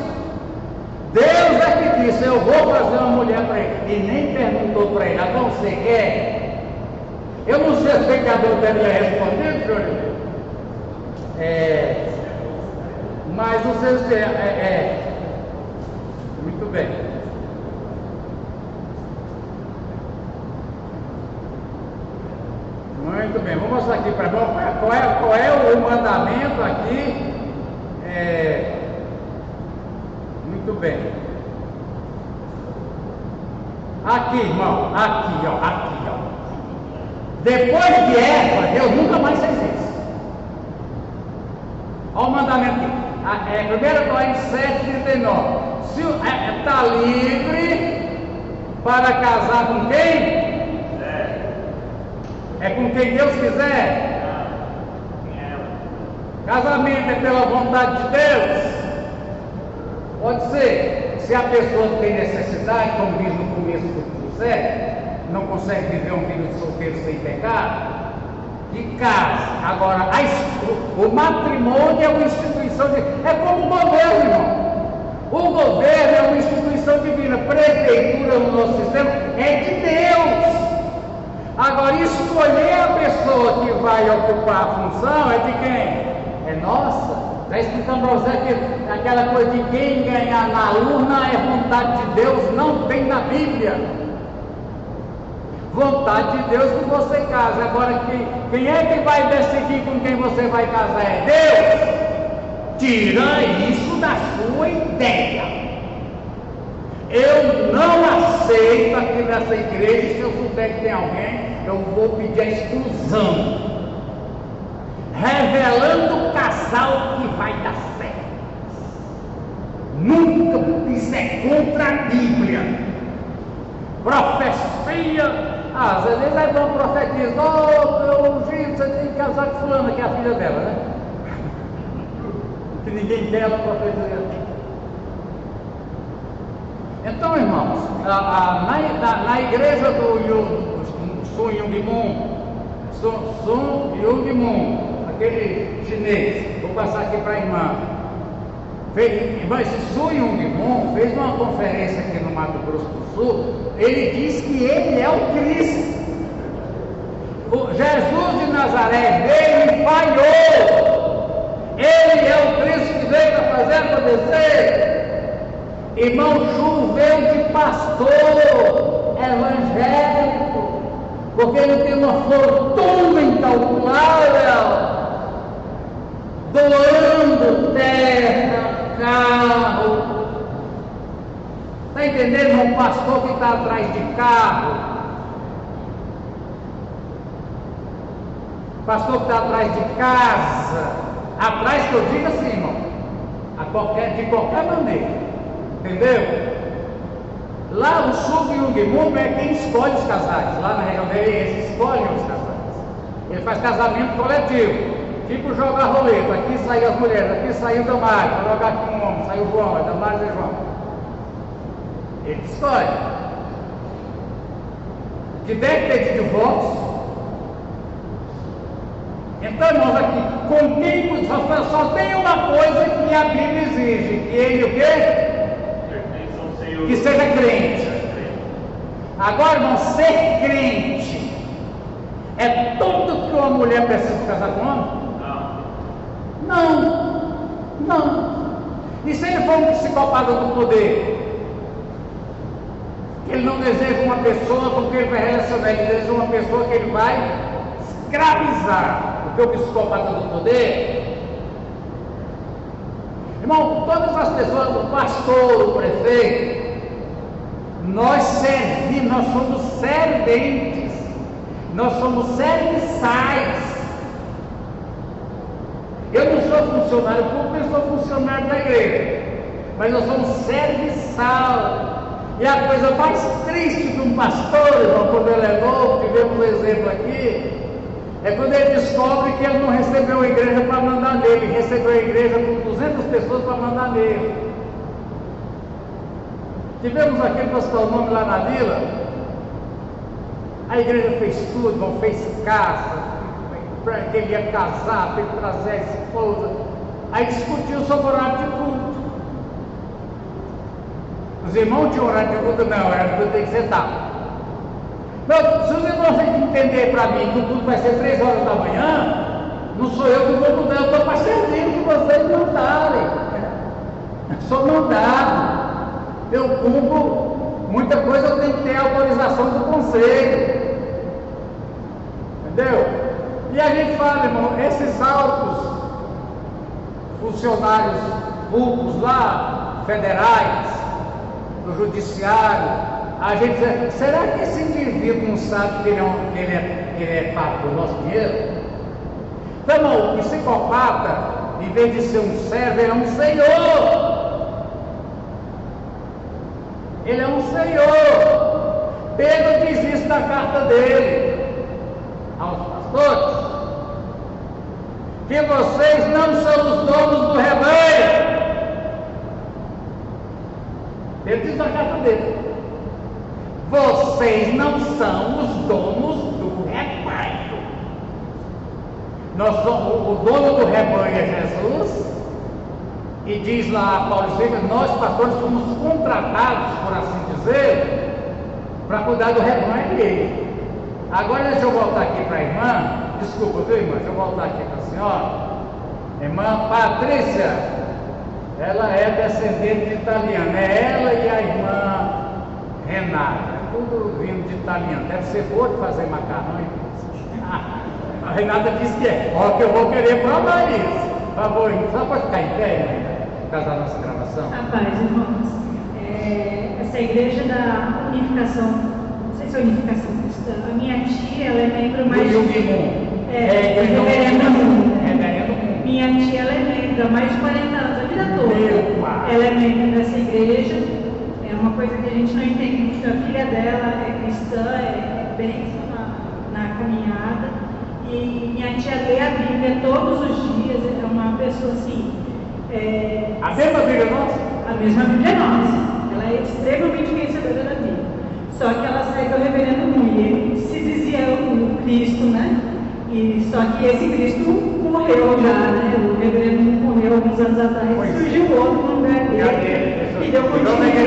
[SPEAKER 1] Deus é que disse, eu vou fazer uma mulher para ele, e nem perguntou para ele, Adão, você quer? Eu não sei se que Adão deve responder, senhor. Mas não sei se muito bem. Muito bem, vamos mostrar aqui para nós qual é o mandamento aqui. Muito bem. Aqui, irmão, aqui, ó. Depois de Eva, Deus nunca mais fez isso. Olha o mandamento aqui. 1 Coríntios 7,39. Se está livre, para casar com quem? É com quem Deus quiser. Casamento é pela vontade de Deus. Pode ser. Se a pessoa tem necessidade, como diz no começo do José, não consegue viver um filho de solteiro sem pecar, que casa. Agora, o matrimônio é uma instituição é como o governo, irmão. O governo é uma instituição divina. Prefeitura no nosso sistema é de Deus. Agora, escolher a pessoa que vai ocupar a função é de quem? É nossa. Já explicamos para você que aquela coisa de quem ganhar na urna é vontade de Deus, não tem na Bíblia. Vontade de Deus que você case. Agora, quem é que vai decidir com quem você vai casar? É Deus. Tira isso da sua ideia. Eu não aceito aqui nessa igreja. Se eu souber que tem alguém, eu vou pedir a exclusão, revelando o casal que vai dar certo. Nunca, isso é contra a Bíblia. Profecia. Às vezes é bom profetizar. Meu ungido, você tem que casar com fulana, que é a filha dela, né? Que ninguém quer, ela profetiza. Então, irmãos, na igreja do Sun Myung Moon, aquele chinês, vou passar aqui para a irmã. Mas Sun Myung Moon fez uma conferência aqui no Mato Grosso do Sul. Ele diz que ele é o Cristo. O Jesus de Nazaré veio e falhou. Ele é o Cristo que veio para fazer acontecer. Irmão, choveu de pastor evangélico, porque ele tem uma fortuna incalculável, doando terra, carro. Está entendendo? Um pastor que está atrás de carro, pastor que está atrás de casa, atrás que eu digo assim, irmão, de qualquer maneira. Entendeu? Lá o Sun Myung Moon é quem escolhe os casais. Lá na região dele, eles escolhem os casais. Ele faz casamento coletivo, tipo jogar roleta. Aqui saiu as mulheres, aqui saiu o Damares, vai jogar com um homem, saiu o João, é Damares e João. Ele escolhe. Que deve ter de divórcio. Então, irmãos, aqui, com quem só tem uma coisa que a Bíblia exige, que ele o quê? Que seja crente. Agora, irmão, ser crente é tudo que uma mulher precisa casar com um homem? Não. E se ele for um psicopata do poder? Ele não deseja uma pessoa com quem ele vai relacionar, ele deseja uma pessoa que ele vai escravizar. Porque o psicopata do poder, irmão, todas as pessoas, o pastor, o prefeito, nós somos serventes, nós somos serviçais. Eu não sou funcionário público, eu sou funcionário da igreja, mas nós somos serviçal. E a coisa mais triste de um pastor, irmão, quando ele é novo, tivemos um exemplo aqui, é quando ele descobre que ele não recebeu a igreja para mandar nele, ele recebeu a igreja com 200 pessoas para mandar nele. Tivemos aquele que citar o nome lá na vila, a igreja fez tudo, irmão, fez casa, para que ele ia casar, teve que trazer a esposa, aí discutiu sobre o horário de culto. Os irmãos tinham horário de culto, não, horário de culto tem que ser tarde. Se os irmãos têm que entender para mim que o culto vai ser 3 horas da manhã, não sou eu que vou mudar, eu estou para servir o que vocês mandarem. Sou mandado. Eu cumpro muita coisa, eu tenho que ter a autorização do conselho. Entendeu? E a gente fala, irmão, esses altos funcionários públicos lá, federais, do judiciário, a gente diz, será que esse indivíduo não sabe que ele é pago do nosso dinheiro? Então, irmão, o psicopata, em vez de ser um servo, ele é um senhor. Ele é um senhor. Pedro diz isso na carta dele aos pastores, que vocês não são os donos do rebanho. Ele diz na carta dele: vocês não são os donos do rebanho. O dono do rebanho é Jesus, e diz lá Paulo Silas, nós pastores somos contratados, por assim dizer, para cuidar do rebanho dele. Agora deixa eu voltar aqui para a irmã, desculpa, viu, irmã? Deixa eu voltar aqui para a senhora. Irmã Patrícia, ela é descendente de italiano, é ela e a irmã Renata, tudo vindo de italiano. Deve ser boa de fazer macarrão, hein? A Renata disse que é, ó, que eu vou querer provar isso. Por favor, só pode ficar em pé, né? Por causa da nossa gravação.
[SPEAKER 5] Rapaz, irmãos, essa igreja da unificação, não sei se é unificação cristã, a minha tia, ela é membro mais...
[SPEAKER 1] Do Yugimum.
[SPEAKER 5] Reverendo Mundo.
[SPEAKER 1] Reverendo Mundo.
[SPEAKER 5] Minha tia, ela é membro há mais de 40 anos, a vida toda.
[SPEAKER 1] Meu pai.
[SPEAKER 5] Ela é membro dessa igreja, é uma coisa que a gente não entende, porque a filha dela é cristã, é bênção na caminhada. E minha tia lê a Bíblia todos os dias, é uma pessoa assim...
[SPEAKER 1] A mesma Bíblia nossa?
[SPEAKER 5] A mesma Bíblia nossa. Ela é extremamente conhecedora da Bíblia. Só que ela segue o reverendo Moon. Ele se dizia o Cristo, né? E só que esse Cristo morreu já, né? O reverendo Moon morreu alguns anos atrás e surgiu outro no lugar dele. E deu continuidade.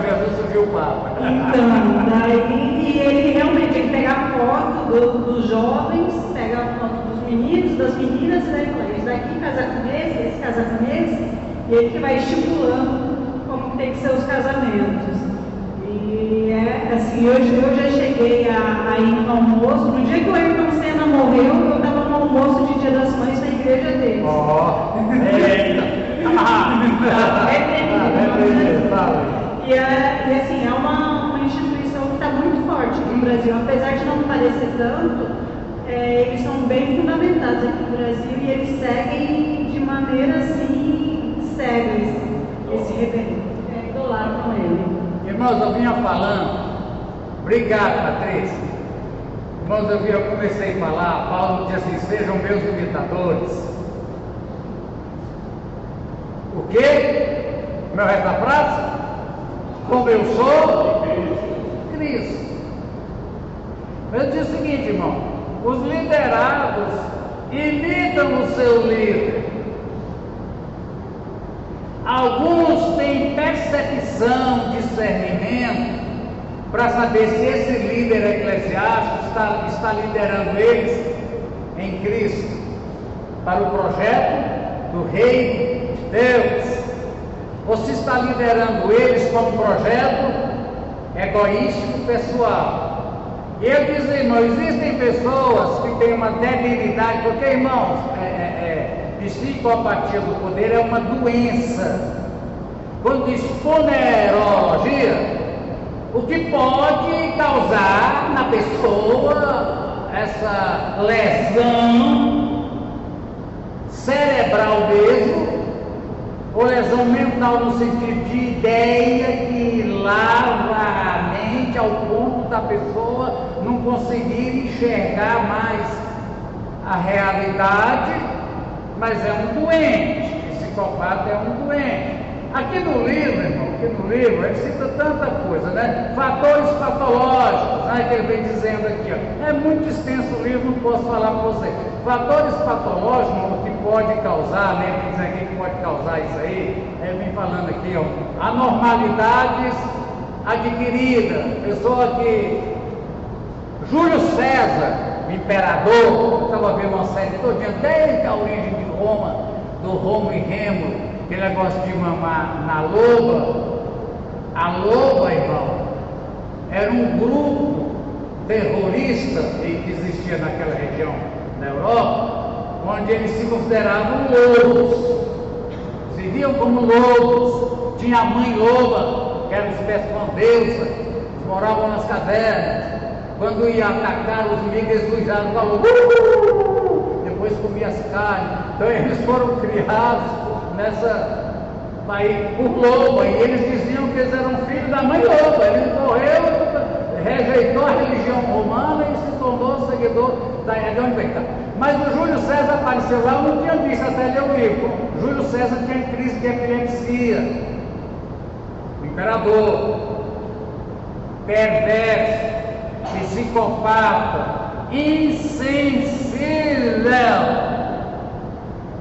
[SPEAKER 1] Jesus surgiu o Papa.
[SPEAKER 5] Então, daí ele realmente tem que pegar a foto dos jovens, pega a foto dos meninos, das meninas, e daí fala, esse daqui casa com esse casa com esse, e ele que vai estipulando como tem que ser os casamentos. E assim, eu já cheguei a ir no almoço, no dia que o Ayrton Senna morreu, eu estava no almoço de Dia das Mães na igreja dele. E assim, é uma instituição que está muito forte aqui no Brasil, apesar de não parecer tanto, eles são bem fundamentados aqui no Brasil e eles seguem de maneira assim, cega esse reverendo, idolatram ele.
[SPEAKER 1] Irmãos, eu vinha falando, obrigado, Patrícia. Irmãos, eu comecei a falar, Paulo disse assim, sejam meus imitadores. O quê? Meu resto da frase? Como eu sou Cristo. Eu disse o seguinte, irmão, os liderados imitam o seu líder. Alguns têm percepção, discernimento, para saber se esse líder eclesiástico está liderando eles em Cristo, para o projeto do reino de Deus, ou se está liderando eles como um projeto egoístico pessoal. E eu diz, irmão, existem pessoas que têm uma debilidade, porque, irmãos, psicopatia do poder é uma doença. Quando diz funerologia, o que pode causar na pessoa essa lesão cerebral mesmo, ou lesão mental no sentido de ideia que lava a mente ao ponto da pessoa não conseguir enxergar mais a realidade, mas é um doente, psicopata é um doente. Aqui no livro, irmão, ele cita tanta coisa, né? Fatores patológicos, né? Que ele vem dizendo aqui, ó. É muito extenso o livro, não posso falar para você. Fatores patológicos, o que pode causar, né? Ele diz aqui que pode causar isso aí. Ele vem falando aqui, ó. Anormalidades adquiridas. Pessoa que... Júlio César, imperador, estava vendo uma série todinha, desde a origem de Roma, do Rômulo e Rêmulo, aquele negócio de mamar na loba. A loba, irmão, era um grupo terrorista que existia naquela região da Europa, onde eles se consideravam lobos, se viam como lobos. Tinha a mãe loba, que era uma espécie de uma deusa, que moravam nas cavernas. Quando ia atacar os inimigos, eles usavam a loba, depois comia as carnes. Então eles foram criados por loba, e eles diziam que eles eram filhos da mãe loba. Eles morreram rejeitou a religião romana e se tornou seguidor da Igreja. Mas o Júlio César apareceu lá, eu não tinha visto até ler o livro. Júlio César tinha crise de epilepsia. O imperador, perverso, psicopata, insensível,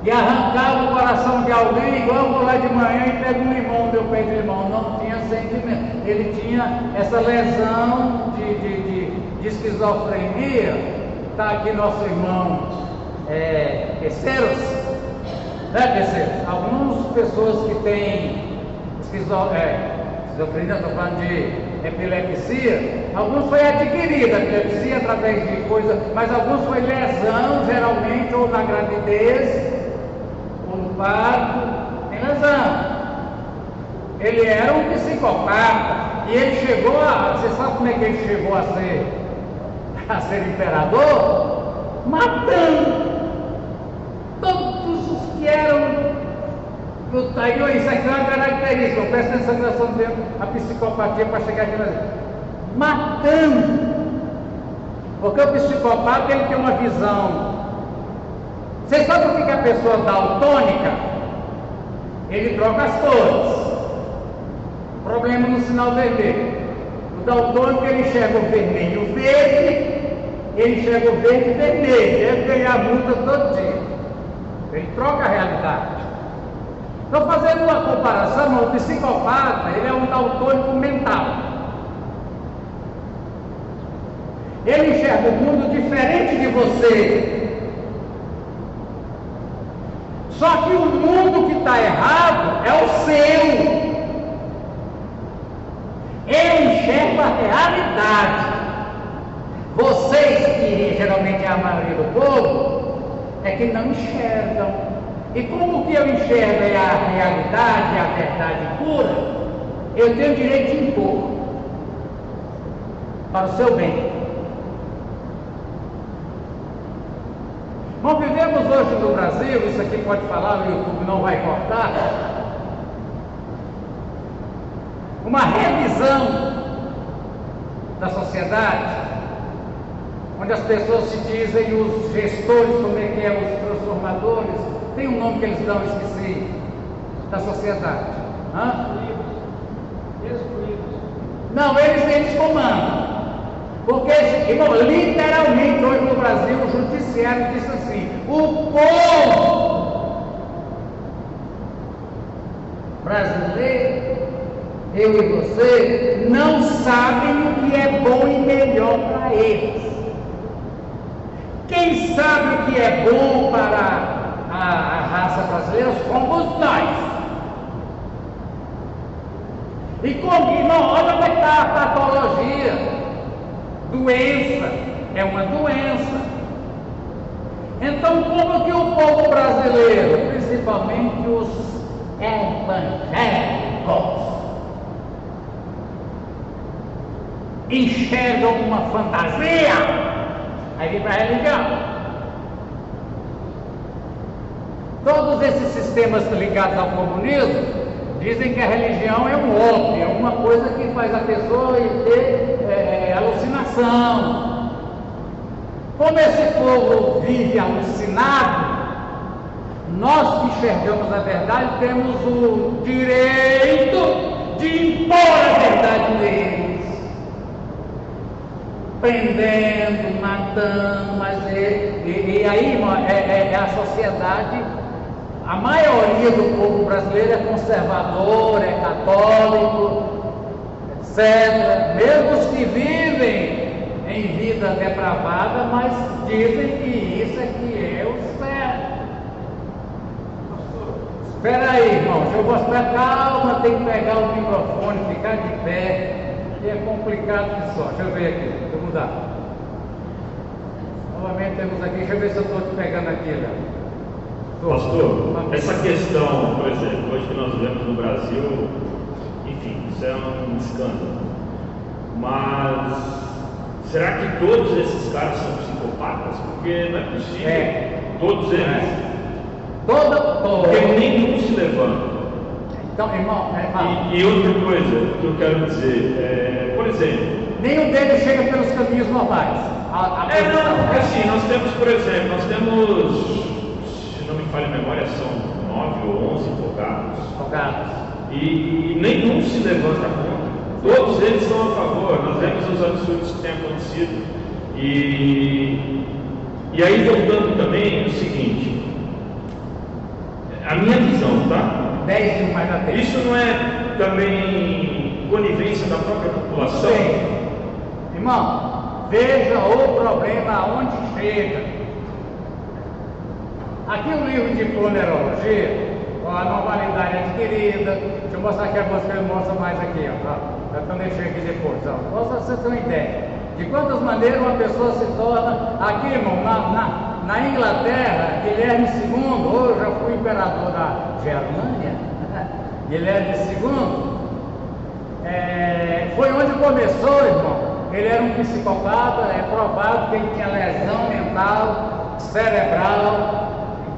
[SPEAKER 1] e arrancava o coração de alguém, igual eu vou lá de manhã e pego um limão, meu pé de limão. Não tinha sentimento. Ele tinha essa lesão de esquizofrenia. Está aqui nosso irmão Terceiros, né, Terceiros? Algumas pessoas que têm esquizofrenia, estou falando de epilepsia, alguns foi adquirida epilepsia através de coisa, mas alguns foi lesão, geralmente, ou na gravidez, ou no parto, tem lesão. Ele era um psicopata, e ele chegou você sabe como é que ele chegou a ser imperador? Matando todos os que eram. Isso aqui é uma característica, eu peço atenção nessa tempo, a psicopatia para chegar aqui mas matando. Porque o psicopata ele tem uma visão. Você sabe o que a pessoa daltônica? Ele troca as cores. Problema no sinal vermelho. O daltônico ele enxerga o vermelho e o verde, ele enxerga o verde e vermelho, ele ganha a multa todo dia. Ele troca a realidade. Então, fazendo uma comparação, o psicopata, ele é um daltônico mental. Ele enxerga o mundo diferente de você. Só que o mundo que está errado é o seu. Eu enxergo a realidade. Vocês, que geralmente é a maioria do povo, é que não enxergam. E como o que eu enxergo é a realidade, a verdade pura, eu tenho o direito de impor para o seu bem. Nós vivemos hoje no Brasil, isso aqui pode falar, o YouTube não vai cortar, uma revisão da sociedade, onde as pessoas se dizem os gestores, como é que é, os transformadores, tem um nome que eles dão, esqueci, da sociedade. Não, eles comandam. Porque, irmão, literalmente hoje no Brasil o judiciário disse assim: o povo brasileiro, eu e você, não sabem o que é bom e melhor para eles. Quem sabe o que é bom para a raça brasileira somos nós. E como não, olha como está a patologia. Doença é uma doença. Então, como que o povo brasileiro, principalmente os evangélicos, enxergam uma fantasia? Aí vem para a religião. Todos esses sistemas ligados ao comunismo dizem que a religião é um ópio, é uma coisa que faz a pessoa ter alucinação. Como esse povo vive alucinado, nós que enxergamos a verdade temos o direito de impor a verdade neles, prendendo, matando, mas e aí, irmão, é a sociedade. A maioria do povo brasileiro é conservador, é católico, etc. Mesmo os que vivem em vida depravada, mas dizem que isso é que é o certo. Espera aí, irmão, deixa eu mostrar, calma, tem que pegar o microfone, ficar de pé, que é complicado que só. Deixa eu ver aqui, deixa eu mudar. Novamente temos aqui, deixa eu ver se eu estou te pegando aqui, Léo.
[SPEAKER 4] Pastor, essa questão, por exemplo, hoje que nós vemos no Brasil, enfim, isso é um escândalo. Mas será que todos esses caras são psicopatas? Porque não é possível. Todos eles. Porque nenhum se levanta.
[SPEAKER 1] Então, irmão,
[SPEAKER 4] e outra coisa que eu quero dizer, por exemplo,
[SPEAKER 1] Nenhum deles chega pelos caminhos normais.
[SPEAKER 4] Não, assim, nós temos, por exemplo, nós temos, se não me falha a memória, são 9 ou 11 advogados. E nenhum se levanta contra. Todos eles são a favor. Nós vemos os absurdos que têm acontecido. E aí, voltando também, o seguinte, a minha visão, tá?
[SPEAKER 1] 10 de mais da terra.
[SPEAKER 4] Isso não é também conivência da própria população?
[SPEAKER 1] Sim. Irmão, veja o problema aonde chega. Aqui o livro de ponerologia, a normalidade adquirida. Deixa eu mostrar aqui a música que ele mostra mais aqui, ó. Eu também deixei aqui depois, ó. Só pra você ter uma ideia de quantas maneiras uma pessoa se torna. Aqui, irmão, na Inglaterra, Guilherme II, hoje já fui imperador da Germânia, Guilherme II, foi onde começou, irmão. Ele era um psicopata, é provado que ele tinha lesão mental, cerebral,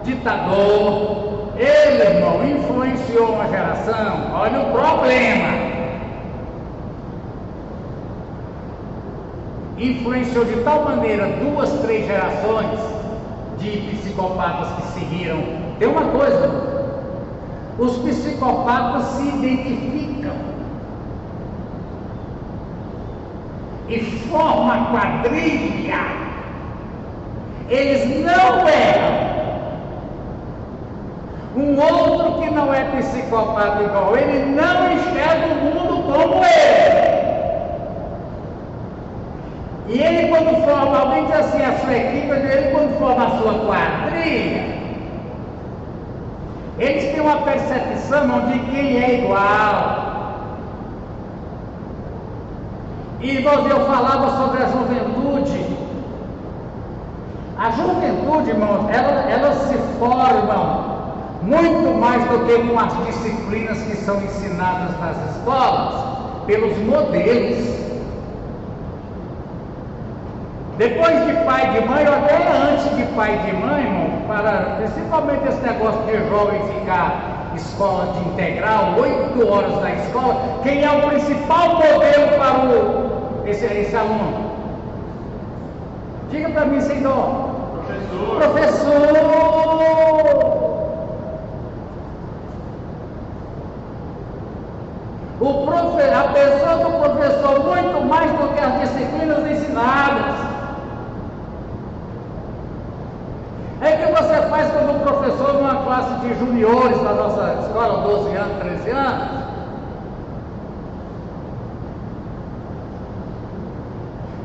[SPEAKER 1] ditador. Ele, irmão, influenciou uma geração. Olha o problema. Influenciou de tal maneira 2, 3 gerações de psicopatas que seguiram. Tem uma coisa, os psicopatas se identificam e formam quadrilha. Eles não erram. Um outro que não é psicopata igual ele não enxerga o mundo como ele. E ele, quando forma, alguém diz assim, a sua equipe, ele, quando forma a sua quadrilha, eles têm uma percepção de quem é igual. E irmãos, eu falava sobre a juventude. A juventude, irmãos, elas se formam muito mais do que com as disciplinas que são ensinadas nas escolas, pelos modelos. Depois de pai e de mãe, ou até antes de pai e de mãe, irmão, principalmente esse negócio de jovem ficar escola de integral, 8 horas na escola, quem é o principal modelo para esse aluno? Diga para mim, sem dó. Professor! A pessoa do professor muito mais do que as disciplinas ensinadas. É que você faz quando o professor numa classe de juniores na nossa escola, 12 anos, 13 anos,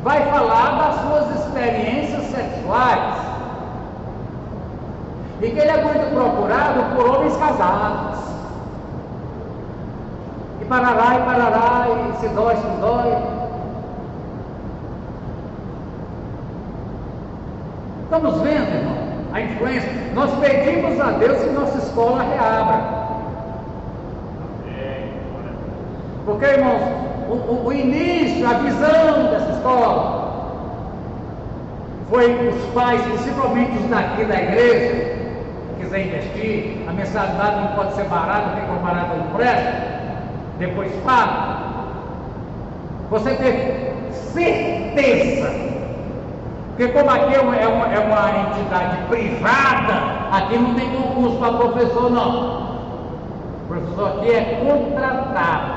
[SPEAKER 1] vai falar das suas experiências sexuais. E que ele é muito procurado por homens casados. E parará, e se dói. Estamos vendo, irmão, a influência. Nós pedimos a Deus que nossa escola reabra. Porque, irmãos, o início, a visão dessa escola foi os pais, principalmente os daqui da igreja, que quiser investir, a mensalidade não pode ser barata, tem como barata não presta. Depois paga, você ter certeza, porque como aqui é uma entidade privada, aqui não tem concurso para professor não, o professor aqui é contratado.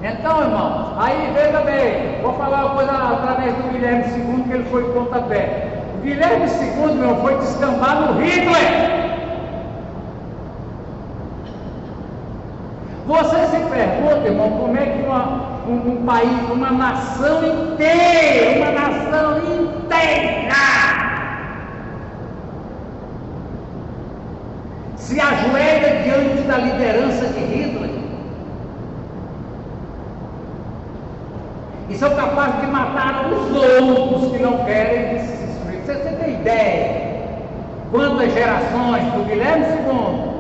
[SPEAKER 1] Então, irmão, aí veja bem, vou falar uma coisa através do Guilherme II, que ele foi o pontapé. O Guilherme II, meu, foi descambar no Hitler. Você se pergunta, irmão, como é que um país, uma nação inteira, se ajoelha diante da liderança de Hitler e são capazes de matar os outros que não querem se destruir. Você tem ideia quantas gerações do Guilherme II?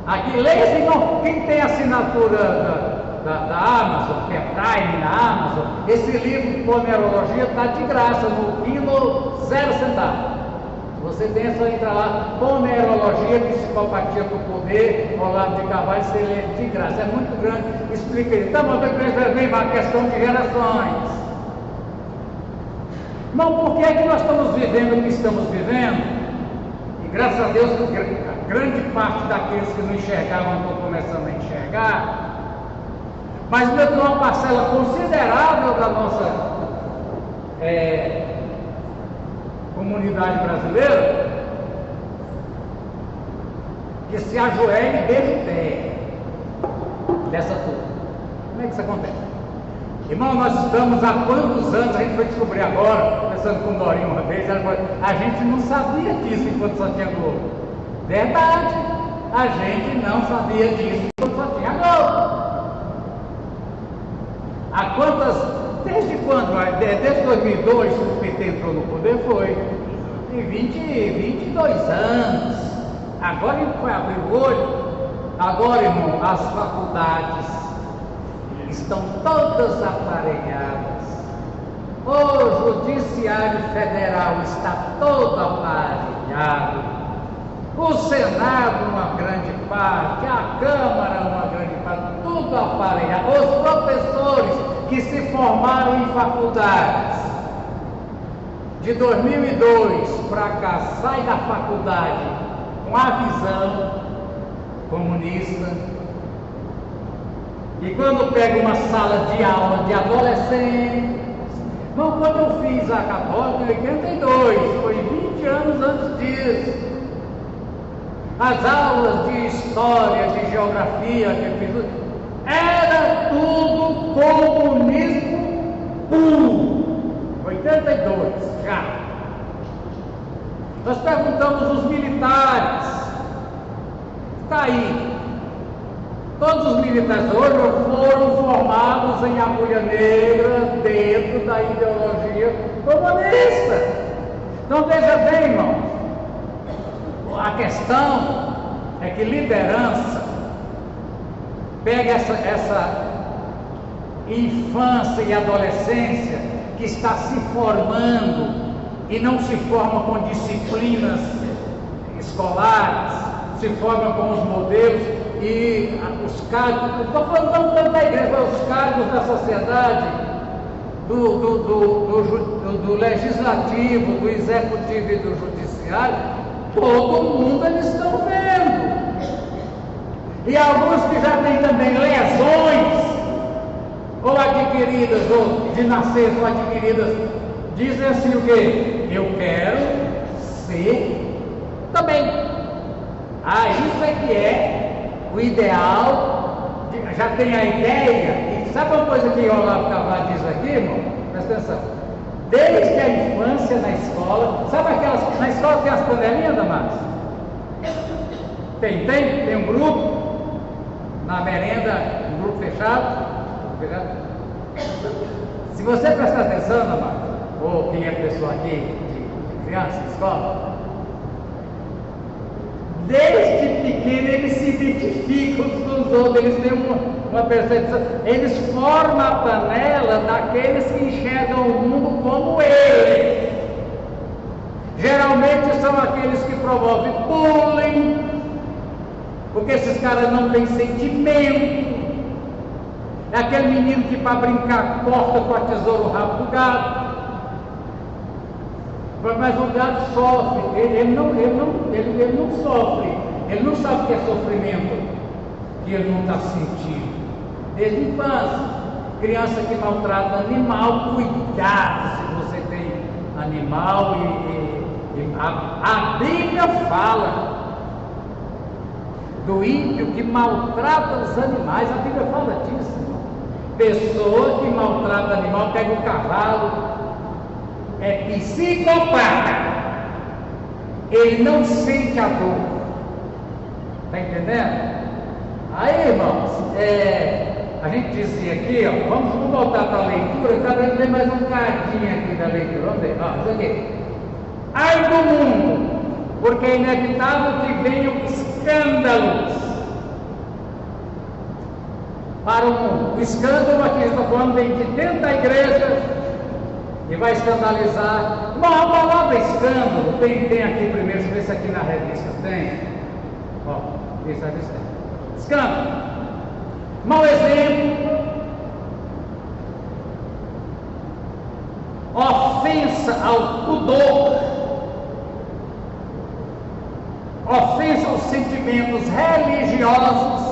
[SPEAKER 1] Aqui, leia, senhor, quem tem assinatura da Amazon, que é Prime na Amazon, esse livro de ponerologia está de graça, no Kindle, 0 centavos. Você tem, é só entrar lá, ponerologia, psicopatia do poder, Olavo de Carvalho, você lê de graça, é muito grande, explica ele. Tá bom, vem uma questão de gerações. Não, por que é que nós estamos vivendo o que estamos vivendo? E graças a Deus, grande parte daqueles que não enxergavam estão começando a enxergar, mas mesmo uma parcela considerável da nossa comunidade brasileira que se ajoelha e beija o pé dessa turma. Como é que isso acontece? Irmão, nós estamos há quantos anos, a gente foi descobrir agora, conversando com o Dorinho uma vez, a gente não sabia disso enquanto só tinha Globo. Verdade, a gente não sabia disso enquanto só tinha Globo. Há quantas... Desde quando? Desde 2002 que o PT entrou no poder, foi de 22 anos. Agora ele foi abrir o olho. Agora, irmão, as faculdades estão todas aparelhadas. O Judiciário Federal está todo aparelhado. O Senado, uma grande parte, a Câmara, uma grande parte, tudo aparelhado. Os professores que se formaram em faculdades de 2002 para cá, sai da faculdade com a visão comunista, e quando pega uma sala de aula de adolescentes, não, quando eu fiz a Católica em 82, foi 20 anos antes disso, as aulas de história, de geografia que eu fiz, era tudo comunismo puro. 82, já. Nós perguntamos os militares, está aí, todos os militares hoje foram formados em agulha negra dentro da ideologia comunista. Então veja bem, irmão, a questão é que liderança pega essa infância e adolescência que está se formando e não se forma com disciplinas escolares, se forma com os modelos e os cargos, estou falando não tanto da igreja, mas os cargos da sociedade, do legislativo, do executivo e do judiciário, todo mundo eles estão vendo. E alguns que já têm também lesões, ou adquiridas, ou de nascer, ou adquiridas, dizem assim o quê? Eu quero ser também. Isso é que é o ideal, já tem a ideia, e sabe uma coisa que o Olavo Carvalho diz aqui, irmão? Presta atenção. Desde a infância na escola, sabe aquelas, na escola tem as panelinhas, Damares? Tem um grupo, na merenda, um grupo fechado. Se você prestar atenção, Damares, ou quem é pessoa aqui, de criança, de escola, desde pequeno eles se identificam com os outros, eles têm uma percepção, eles formam a panela daqueles que enxergam o mundo como eles. Geralmente são aqueles que promovem bullying, porque esses caras não têm sentimento. É aquele menino que para brincar corta com a tesoura o rabo do gato. Mas o gato sofre, ele não sofre, ele não sabe o que é sofrimento, que ele não está sentindo. Desde a infância, criança que maltrata animal, cuidado se você tem animal, a Bíblia fala do ímpio que maltrata os animais, a Bíblia fala disso. Pessoa que maltrata animal, pega um cavalo, é psicopata, ele não sente a dor, está entendendo? Aí, irmãos, a gente dizia aqui, ó, vamos voltar para a leitura, cada vez tem mais um cadinho aqui da leitura, vamos ver, ó, isso aqui. Ai do mundo, porque é inevitável que venham escândalos para o mundo. O escândalo aqui, estou falando de dentro da igreja e vai escandalizar. Mas a palavra escândalo tem aqui primeiro, deixa eu ver se aqui na revista tem. Ó, isso aqui tem. Escândalo. Mau exemplo. Ofensa ao pudor. Ofensa aos sentimentos religiosos.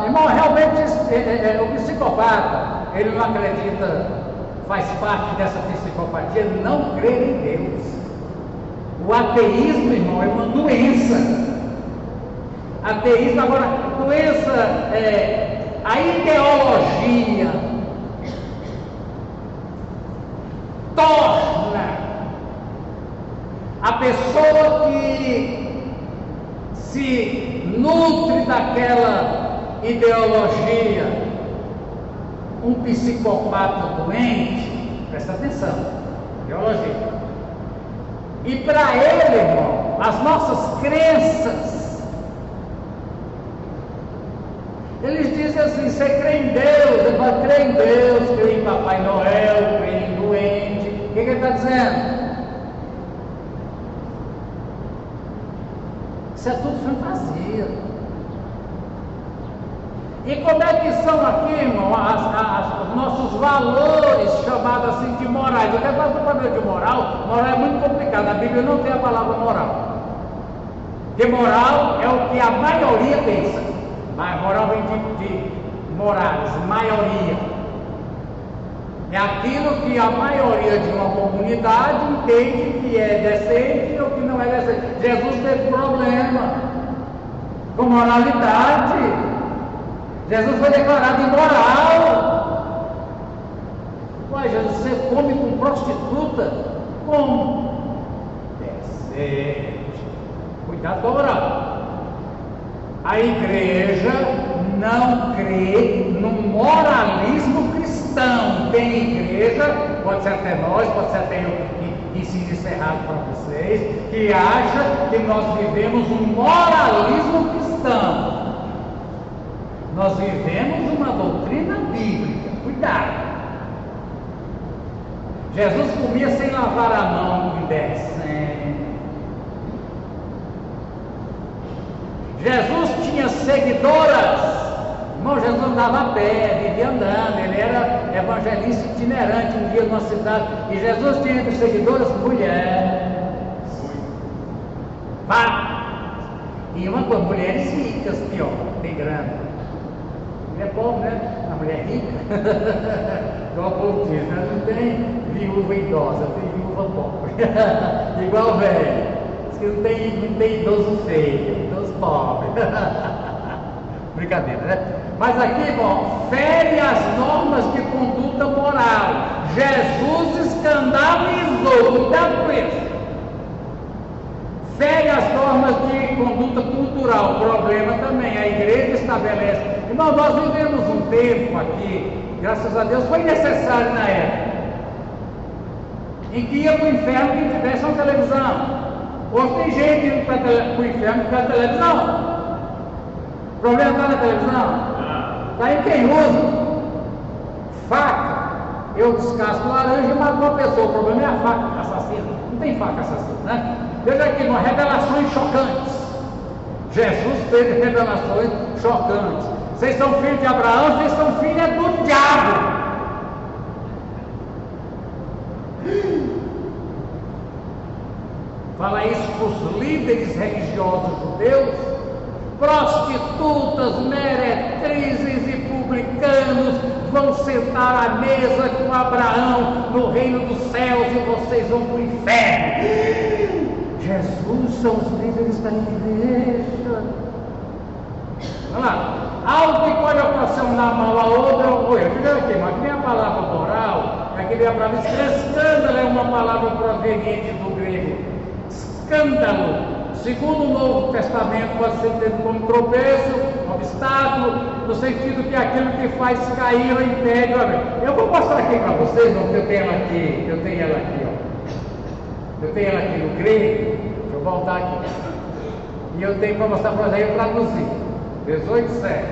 [SPEAKER 1] Irmão, realmente o psicopata, ele não acredita, faz parte dessa psicopatia, não crer em Deus. O ateísmo, irmão, é uma doença. Ateísmo, agora, doença é a ideologia torna a pessoa que se nutre daquela ideologia um psicopata doente. Presta atenção, ideologia. E para ele, irmão, as nossas crenças, eles dizem assim: você crê em Deus? Ele vai crer em Deus, crê em Papai Noel, crê em doente. O que ele está dizendo? Isso é tudo fantasia. E como é que são aqui, irmão, os nossos valores chamados assim de morais? Eu quero falar do problema de moral. Moral é muito complicado, a Bíblia não tem a palavra moral. Porque moral é o que a maioria pensa. Mas moral vem de morais, maioria. É aquilo que a maioria de uma comunidade entende que é decente ou que não é decente. Jesus teve problema com moralidade. Jesus foi declarado imoral. Ué, Jesus, você come com prostituta? Como? Decente. Cuidado com a moral. A igreja não crê no moralismo cristão. Tem igreja, pode ser até nós, pode ser até eu que ensino isso errado para vocês, que acha que nós vivemos um moralismo cristão. Nós vivemos uma doutrina bíblica. Cuidado. Jesus comia sem lavar a mão, indecente. Jesus tinha seguidoras. Irmão, Jesus andava a pé, vivia andando, ele era evangelista itinerante um dia numa cidade. E Jesus tinha entre seguidoras mulheres. E uma com mulheres ricas, pior, tem grana. Mulher pobre, né? A mulher rica. Igual o povo diz, né? Não tem viúva idosa, tem viúva pobre. Igual velho. Diz que não tem idoso feio, idoso pobre. Brincadeira, né? Mas aqui, irmão, fere as normas de conduta moral. Jesus escandalizou, cuidado com isso. Fere as normas de conduta cultural. O problema também, a igreja estabelece. Irmão, nós vivemos um tempo aqui, graças a Deus, foi necessário na época, em que ia para o inferno quem tivesse uma televisão. Hoje tem gente indo para o inferno por causa da televisão. O problema está na televisão? Está em quem usa. Faca. Eu descasco laranja e mato uma pessoa. O problema é a faca assassina. Não tem faca assassina, né? Veja aqui, uma revelações chocantes. Jesus teve revelações chocantes. Vocês são filhos de Abraão, vocês são filhos do diabo. Fala isso para os líderes religiosos judeus. Prostitutas, meretrizes e publicanos vão sentar à mesa com Abraão no reino dos céus e vocês vão para o inferno. Jesus são os líderes da igreja. Olha lá, algo que pode ocasionar mal a outra ou eu. Veja aqui, mas aqui a palavra moral, aqui vem a palavra escândalo, é uma palavra proveniente do grego. Escândalo, segundo o Novo Testamento, pode ser entendido como tropeço, obstáculo, no sentido que é aquilo que faz cair ou impede. Eu vou mostrar aqui para vocês, porque eu tenho ela aqui, ó. Eu tenho ela aqui no grego, deixa eu voltar aqui. E eu tenho para mostrar para vocês, eu traduzi. 18,7,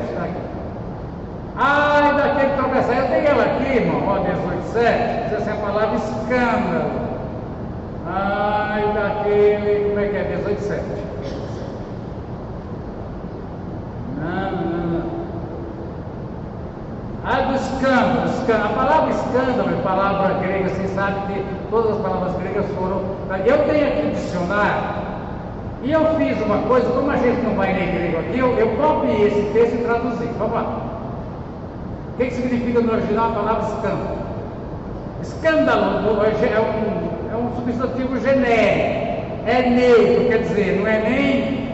[SPEAKER 1] está aqui. Ai, daquele tropeçar. Eu tenho ela aqui, irmão, ó, 18:7, diz assim a palavra escândalo. Ai, daquele, como é que é? 18:7. Não. Ah, do escândalo. A palavra escândalo é palavra grega, vocês sabem que todas as palavras gregas foram. Eu tenho aqui o dicionário. E eu fiz uma coisa, como a gente não vai ler grego aqui, eu copiei esse texto e traduzi. Vamos lá. O que significa no original a palavra escândalo? Escândalo é um substantivo genérico, é neutro, quer dizer, não é nem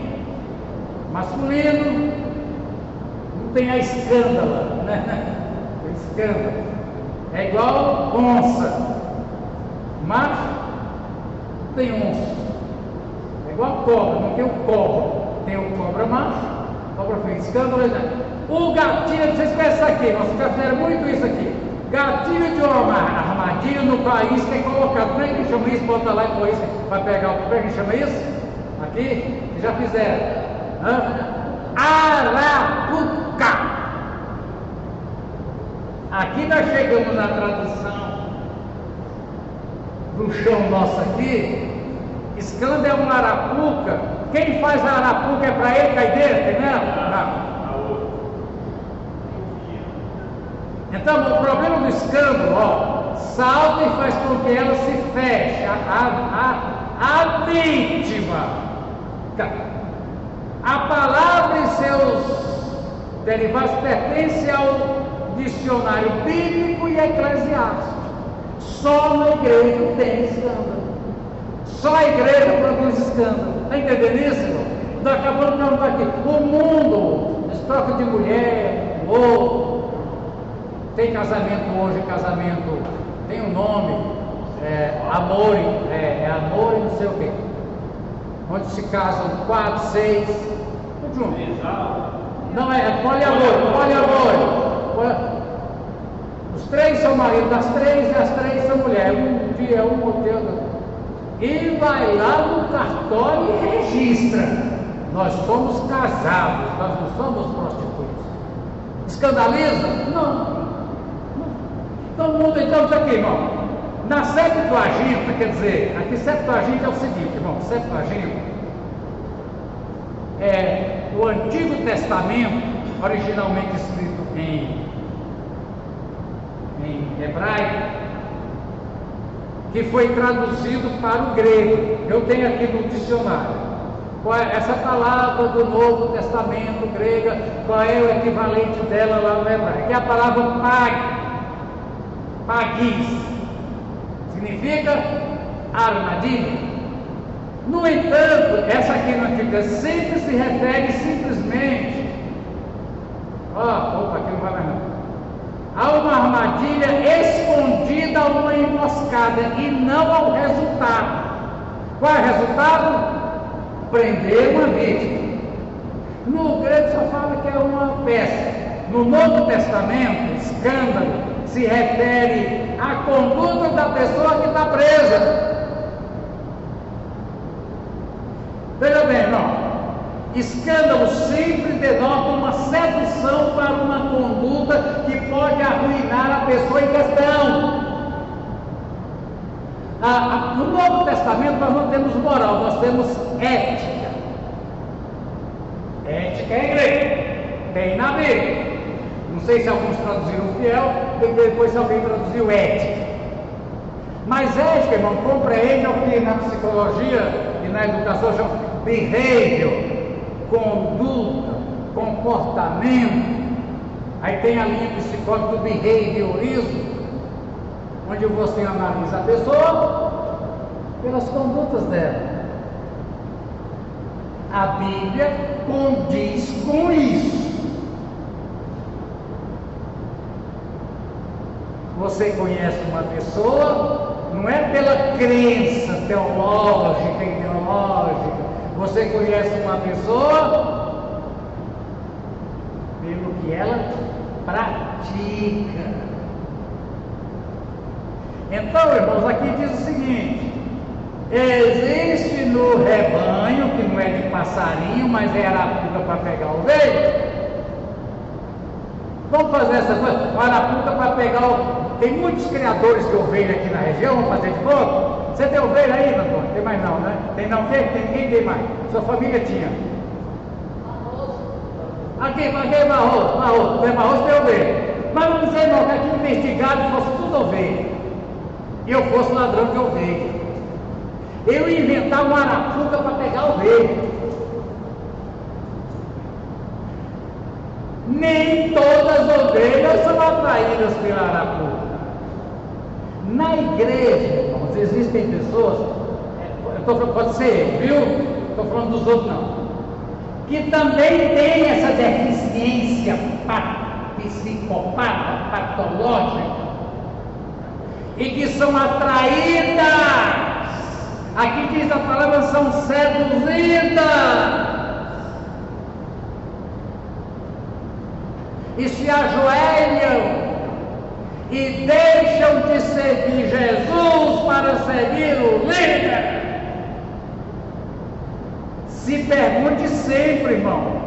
[SPEAKER 1] masculino, não tem a escândala, né? Escândalo. É igual onça, macho, não tem onça. É igual cobra, não tem o cobra, tem o cobra macho, cobra fêmea. Escândalo. O gatilho, vocês conhecem isso aqui, nós já fizeram muito isso aqui. Gatilho de uma armadilha no país que é colocado. Como é que chama isso? Bota lá e põe isso para pegar o. Como é que chama isso? Aqui? Que já fizeram. Arapuca. Aqui nós chegamos na tradução do chão nosso aqui. Escândalo é uma arapuca. Quem faz a arapuca é para ele cair dentro, né? Não. Então, o problema do escândalo, ó, salta e faz com que ela se feche, a vítima. A palavra e seus derivados pertencem ao dicionário bíblico e eclesiástico. Só na igreja tem escândalo. Só a igreja produz escândalo. Está entendendo isso, irmão? Nós acabamos de perguntar aqui. O mundo, eles trocam de mulher, ou tem casamento hoje, casamento, tem um nome, amor e não sei o quê. Onde se casam 4, 6, tudo junto. Não, é poliamor. Os 3 são maridos das 3 e as 3 são mulheres. Um dia um, outro. E vai lá no cartório e registra. Nós somos casados, nós não somos prostitutos. Escandaliza? Não. Todo mundo, então, isso aqui, irmão. Na Septuaginta, quer dizer, aqui Septuaginta é o seguinte, irmão, Septuaginta é o Antigo Testamento, originalmente escrito em hebraico, que foi traduzido para o grego. Eu tenho aqui no dicionário. Essa palavra do Novo Testamento grega, qual é o equivalente dela lá no hebraico? É a palavra pagis, significa armadilha. No entanto, essa aqui no Antigo sempre se refere simplesmente, aqui não vai mais não, a uma armadilha escondida, a uma emboscada, e não ao resultado. Qual é o resultado? Prender uma vítima. No grego só fala que é uma peça. No Novo Testamento, escândalo se refere à conduta da pessoa que está presa. Veja bem, irmão, escândalo sempre denota uma sedução para uma conduta que pode arruinar a pessoa em questão. No Novo Testamento nós não temos moral, nós temos ética. Ética é grego, tem na Bíblia. Não sei se alguns traduziram fiel, depois se alguém traduziu ética. Mas ética, irmão, compreende o que na psicologia e na educação chama behavior, conduta, comportamento. Aí tem a linha psicóloga do behaviorismo, onde você analisa a pessoa pelas condutas dela. A Bíblia condiz com isso. Você conhece uma pessoa, não é pela crença teológica, ideológica. Você conhece uma pessoa pelo que ela pratica. Então, irmãos, aqui diz o seguinte: existe no rebanho, que não é de passarinho, mas é arapuca para pegar ovelha, Vamos fazer essa coisa, uma arapuca para pegar Tem muitos criadores de ovelha aqui na região, vamos fazer de conta. Você tem ovelha aí, Antônio? Tem mais não, né? Tem não? Quem tem mais? Sua família tinha. Aqui Marroso. Tem Marroso, tem ovelha. Mas vamos dizer, irmão, que aqui investigado fosse tudo ovelha. E eu fosse ladrão de ovelha. Eu ia inventar uma arapuca para pegar ovelha. Nem todas as ovelhas são atraídas pela arapuca. Na igreja, irmãos, existem pessoas, pode ser, viu? Estou falando dos outros não, que também tem essa deficiência psicopata, patológica, e que são atraídas, aqui diz a palavra, são seduzidas, e se ajoelham e deixam de seguir Jesus para seguir o líder. Se pergunte sempre, irmão.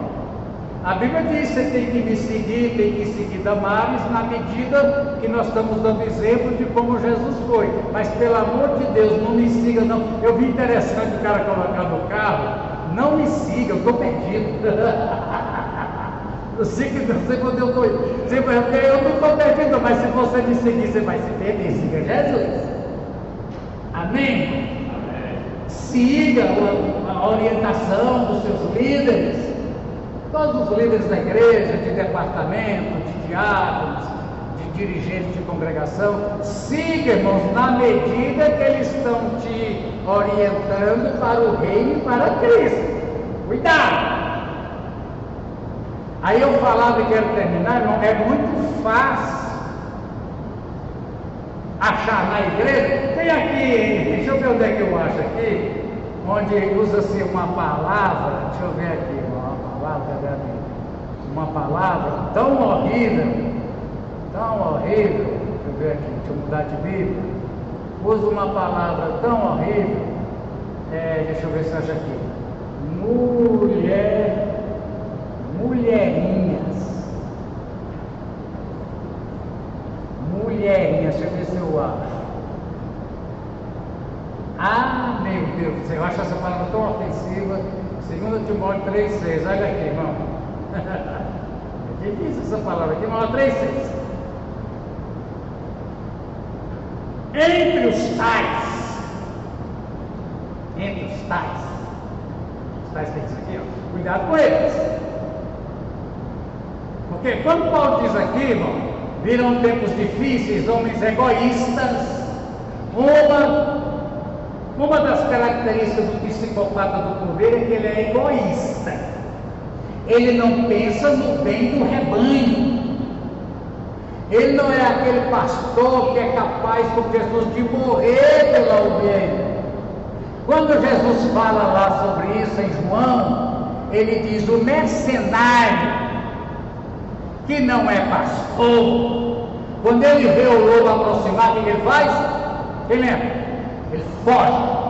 [SPEAKER 1] A Bíblia diz que você tem que me seguir, tem que seguir Damares, na medida que nós estamos dando exemplo de como Jesus foi. Mas pelo amor de Deus, não me siga não. Eu vi interessante o cara colocar no carro, não me siga, eu estou perdido. Eu sei quando eu estou. Eu não estou perdido, mas se você me seguir, você vai se perder. Siga Jesus. Amém? Amém. Siga a orientação dos seus líderes. Todos os líderes da igreja, de departamento, de diáconos, de dirigentes de congregação. Siga, irmãos, na medida que eles estão te orientando para o reino e para Cristo. Cuidado! Aí eu falava e quero terminar, irmão, é muito fácil achar na igreja. Tem aqui, deixa eu ver onde é que eu acho aqui, onde usa-se uma palavra, deixa eu ver aqui, uma palavra tão horrível, deixa eu ver aqui, deixa eu mudar de Bíblia, usa uma palavra tão horrível, deixa eu ver se acha aqui, mulherinhas, deixa eu ver se eu acho. Ah, meu Deus do céu, eu acho essa palavra tão ofensiva. 2 Timóteo 3,6, olha aqui, irmão. É difícil essa palavra aqui, mas 3,6. Entre os tais tem isso aqui, ó. Cuidado com eles. Porque quando Paulo diz aqui, irmão, virão tempos difíceis, homens egoístas. Uma das características do psicopata do poder é que ele é egoísta. Ele não pensa no bem do rebanho. Ele não é aquele pastor que é capaz, como Jesus, de morrer pela ovelha. Quando Jesus fala lá sobre isso em João, ele diz: o mercenário, que não é pastor, quando ele vê o lobo aproximar, o que ele faz? Quem lembra? Ele foge.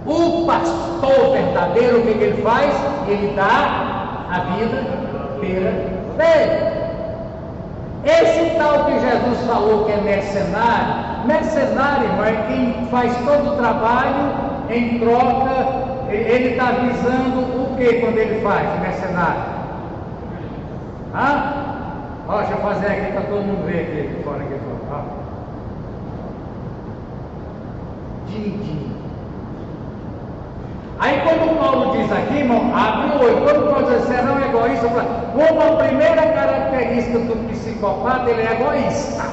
[SPEAKER 1] O pastor verdadeiro, o que ele faz? Ele dá a vida pela ovelha. Esse tal que Jesus falou que é mercenário, irmão, é quem faz todo o trabalho em troca. Ele está visando o que quando ele faz mercenário? Ó, deixa eu fazer aqui para todo mundo ver aqui fora. Ó. Din-din. Aí quando Paulo diz aqui, irmão, abre o olho. Quando Paulo diz serão egoístas, como a primeira característica do psicopata, ele é egoísta.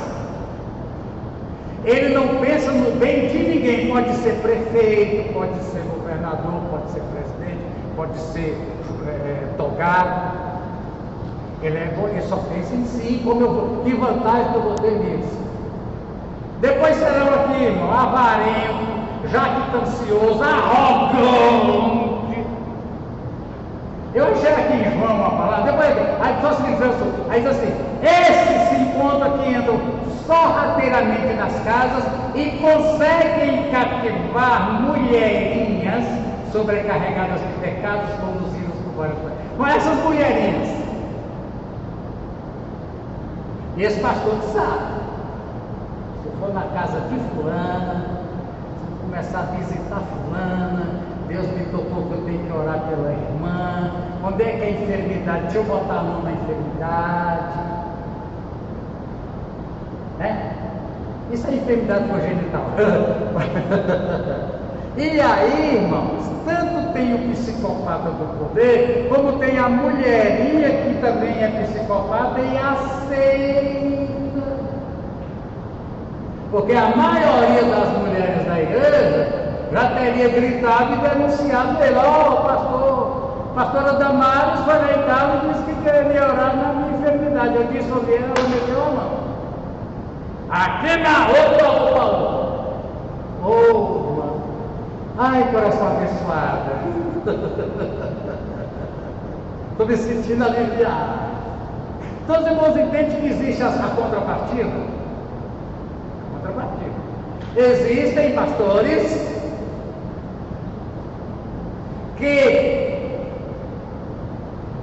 [SPEAKER 1] Ele não pensa no bem de ninguém. Pode ser prefeito, pode ser governador, pode ser presidente, pode ser togado. Ele só pensa em si, que vantagem que eu vou ter nisso. Depois serão aqui, irmão, avarento, jactancioso, arrogante. Eu achei aqui em João uma palavra, depois aí diz assim: esses se encontram que andam sorrateiramente nas casas e conseguem cativar mulherinhas sobrecarregadas de pecados, conduzidas por várias coisas. Com essas mulherinhas, E esse pastor sabe. Se eu for na casa de fulana, se eu começar a visitar fulana, Deus me tocou que eu tenho que orar pela irmã. Onde é que é a enfermidade? Deixa eu botar a mão na enfermidade. Né? Isso é enfermidade congenital. E aí, irmãos, tanto tem o psicopata do poder, como tem a mulherinha que também é psicopata e aceita. Porque a maioria das mulheres da igreja já teria gritado e denunciado ele. Pastora Damares foi lá em casa e disse que queria orar na minha enfermidade. Eu disse, ouvi, ela meteu a mão. Aqui na outra. Mano. Ai, coração abençoado. Estou me sentindo aliviado. Todos os irmãos entendem que existe a contrapartida? Existem pastores que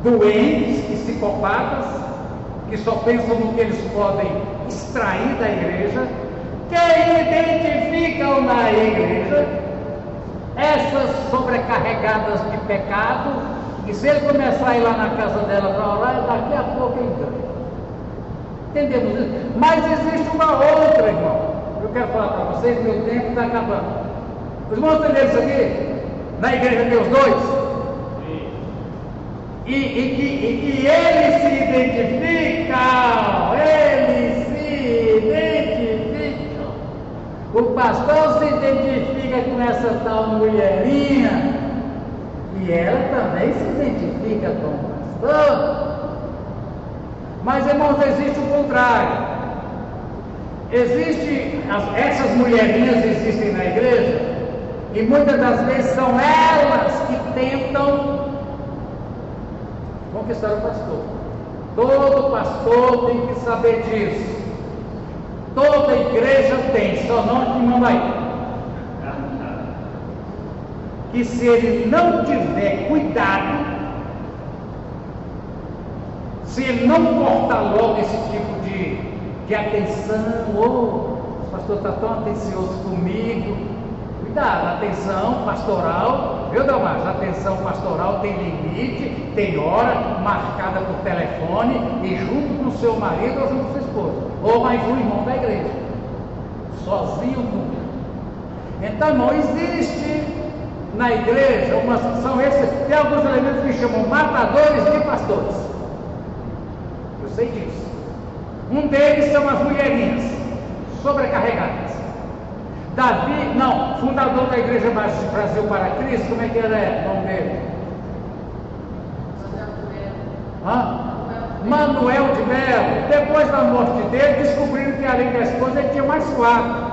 [SPEAKER 1] doentes, psicopatas, que só pensam no que eles podem extrair da igreja, que identificam na igreja essas sobrecarregadas de pecado, e se ele começar a ir lá na casa dela para orar, daqui a pouco ele ganha. Entendemos isso? Mas existe uma outra, irmão. Eu quero falar para vocês, meu tempo está acabando. Os irmãos entenderam isso aqui? Na igreja tem os dois? Sim. E que eles se identificam. O pastor se identifica com essa tal mulherinha, e ela também se identifica com o pastor. Mas, irmãos, existe o contrário. Essas mulherinhas existem na igreja, e muitas das vezes são elas que tentam conquistar o pastor. Todo pastor tem que saber disso. Toda igreja tem, só não que não vai. Que se ele não tiver cuidado, se ele não cortar logo esse tipo de atenção, o pastor está tão atencioso comigo, cuidado, atenção pastoral, viu, Damares? Atenção pastoral tem limite, tem hora marcada por telefone, e junto com o seu marido ou junto com sua esposa, ou mais um irmão da igreja, sozinho nunca. Então, não existe na igreja tem alguns elementos que chamam matadores de pastores. Eu sei disso. Um deles são as mulherinhas sobrecarregadas. Fundador da Igreja Brasil para Cristo, como é que era o nome dele? Manuel de Melo. Depois da morte dele, descobriram que além da esposa ele tinha mais 4.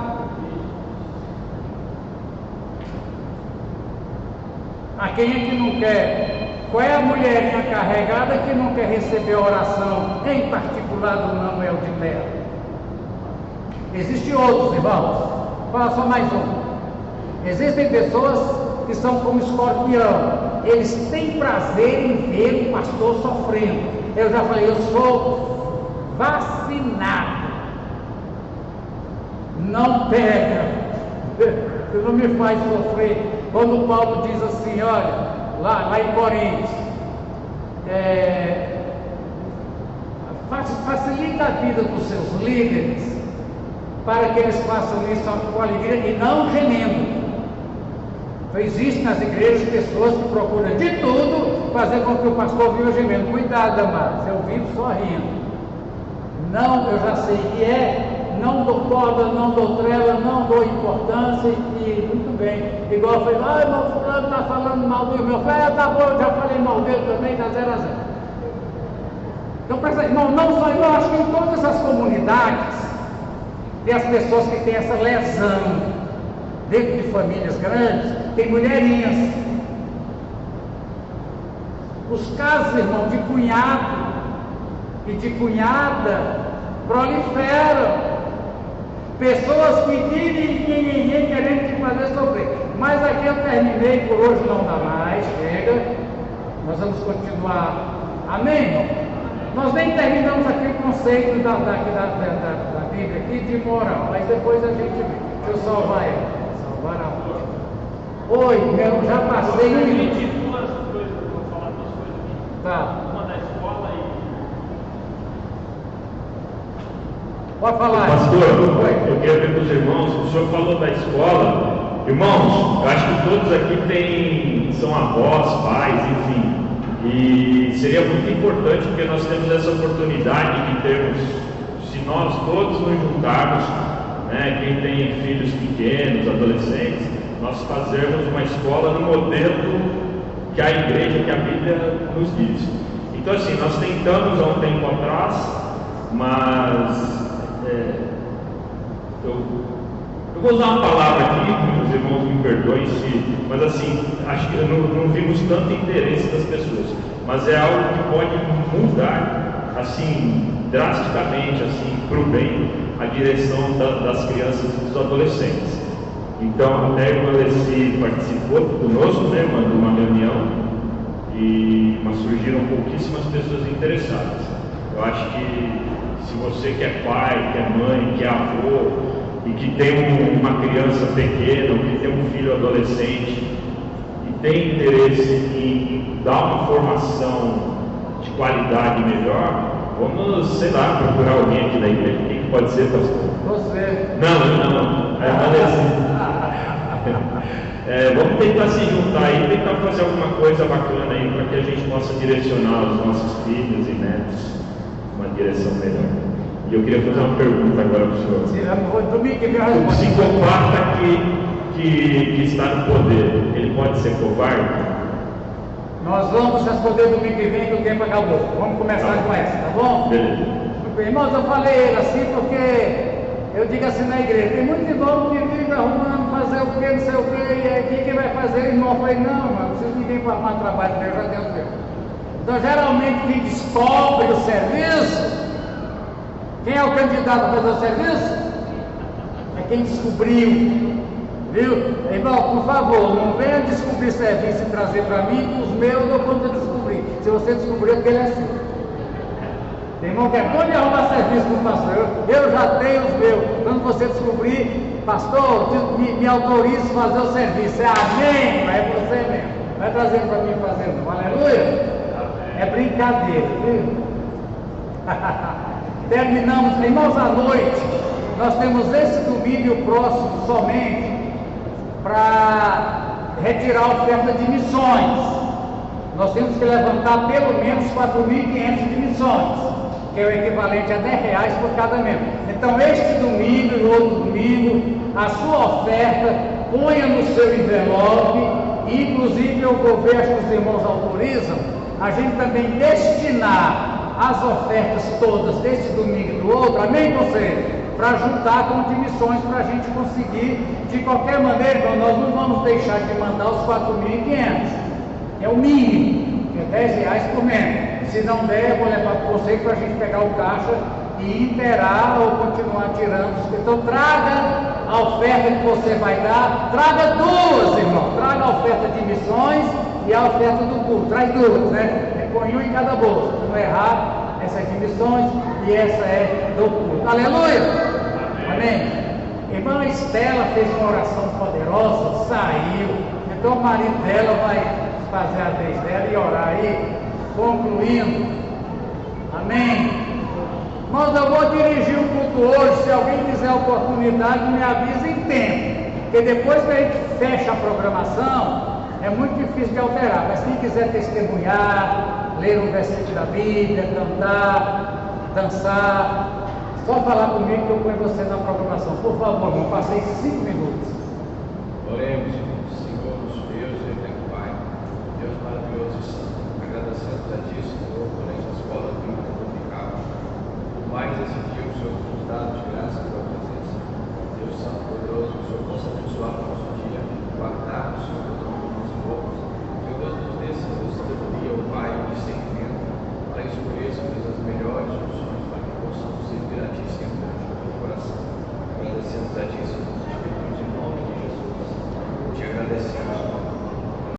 [SPEAKER 1] A quem é que não quer? Qual é a mulherinha carregada que não quer receber a oração, em particular do Manuel de Melo? Existem outros, irmãos. Vou falar só mais um. Existem pessoas que são como escorpião. Eles têm prazer em ver o pastor sofrendo. Eu já falei, eu sou vacinado. Não pega. Não me faz sofrer. Quando Paulo diz assim, olha, lá em Coríntios, facilita a vida dos seus líderes, para que eles façam isso com alegria e não gemendo. Então, existem nas igrejas pessoas que procuram de tudo fazer com que o pastor viva gemendo. Cuidado, amados, eu vivo só rindo. Não, eu já sei que não dou corda, não dou trela, não dou importância, e muito bem. Igual eu falei, irmão fulano está falando mal do meu pai, tá bom, eu já falei mal dele também, está 0 a 0. Então, presta, irmão, não só eu, acho que em todas as comunidades tem as pessoas que têm essa lesão. Dentro de famílias grandes, tem mulherinhas. Os casos, irmão, de cunhado e de cunhada proliferam. Pessoas que ninguém querendo te fazer sofrer. Mas aqui eu terminei, por hoje não dá mais, chega. Nós vamos continuar. Amém, irmão? Nós nem terminamos aqui o conceito da Bíblia aqui de moral, mas depois a gente vê. Deixa eu salvar ela. Salvar a outra. Oi, eu já passei.
[SPEAKER 6] Eu entendi duas coisas, vou falar duas coisas aqui.
[SPEAKER 1] Tá.
[SPEAKER 6] Uma da escola e.
[SPEAKER 1] Pode falar.
[SPEAKER 4] Pastor, eu queria ver para os irmãos, o senhor falou da escola. Irmãos, eu acho que todos aqui são avós, pais, enfim. E seria muito importante, porque nós temos essa oportunidade de termos, se nós todos nos juntarmos, né, quem tem filhos pequenos, adolescentes, nós fazermos uma escola no modelo que a igreja, que a Bíblia nos diz. Então assim, nós tentamos há um tempo atrás, mas eu vou usar uma palavra aqui, os irmãos me perdoem, mas assim, acho que não vimos tanto interesse das pessoas, mas é algo que pode mudar, assim, drasticamente, assim, para o bem, a direção das crianças e dos adolescentes. Então, até a irmã Alessi participou conosco, né, de uma reunião, mas surgiram pouquíssimas pessoas interessadas. Eu acho que se você que é pai, que é mãe, que é avô, e que tem uma criança pequena, ou que tem um filho adolescente, e tem interesse em dar uma formação de qualidade melhor, vamos, sei lá, procurar alguém aqui da igreja. Quem pode ser, pastor?
[SPEAKER 1] Você.
[SPEAKER 4] Não. Vamos tentar se juntar aí, tentar fazer alguma coisa bacana aí, para que a gente possa direcionar os nossos filhos e netos uma direção melhor. E eu queria fazer uma pergunta agora para o senhor. O psicopata que está no poder, ele pode ser covarde?
[SPEAKER 1] Nós vamos responder domingo que vem, que o tempo acabou. Vamos começar com essa, tá bom?
[SPEAKER 4] Beleza.
[SPEAKER 1] Irmãos, eu falei ele assim porque eu digo assim na igreja, tem muito irmão que vive arrumando fazer o que, não sei o que, e aí quem vai fazer? Irmão, eu falei, não, não precisa ninguém para arrumar trabalho, eu já tenho o meu. Então, geralmente, quem descobre o serviço, quem é o candidato a fazer o serviço? É quem descobriu, viu? Irmão, por favor, não venha descobrir serviço e trazer para mim, que os meus eu vou descobrir. Se você descobrir, é porque ele é seu. Tem irmão que é bom de arrumar serviço com o pastor, eu já tenho os meus. Quando você descobrir, pastor, me autorize a fazer o serviço. É amém? Vai você mesmo. Vai trazendo para mim fazer, aleluia? É brincadeira, viu? Terminamos, irmãos, à noite. Nós temos esse domingo e o próximo somente para retirar a oferta de missões. Nós temos que levantar pelo menos 4.500 de missões, que é o equivalente a R$10 por cada membro. Então, este domingo e outro domingo, a sua oferta, ponha no seu envelope, e inclusive eu vou ver se os irmãos autorizam, a gente também destinar as ofertas todas desse domingo e do outro, amém você? Para juntar com de missões, para a gente conseguir, de qualquer maneira, então, nós não vamos deixar de mandar os 4.500, é o mínimo, que é R$10 por membro. Se não der, eu vou levar para você para a gente pegar o caixa e inteirar ou continuar tirando. Então traga a oferta que você vai dar, traga duas, irmão, traga a oferta de missões e a oferta do culto, traz duas, né? Põe um em cada bolsa, não errar, essa é de missões e essa é do culto. Aleluia! Amém? Irmã Estela fez uma oração poderosa, saiu, então o marido dela vai fazer a vez dela e orar aí, concluindo. Amém? Mas eu vou dirigir o culto hoje, se alguém quiser a oportunidade, me avisa em tempo, porque depois que a gente fecha a programação, é muito difícil de alterar, mas quem quiser testemunhar, ler um versículo da Bíblia, cantar, dançar, só falar comigo que eu ponho você na programação. Por favor, irmão, passei 5 minutos.
[SPEAKER 7] Oremos, Senhor, nosso Deus e eterno Pai, Deus maravilhoso e santo, agradecemos a Ti,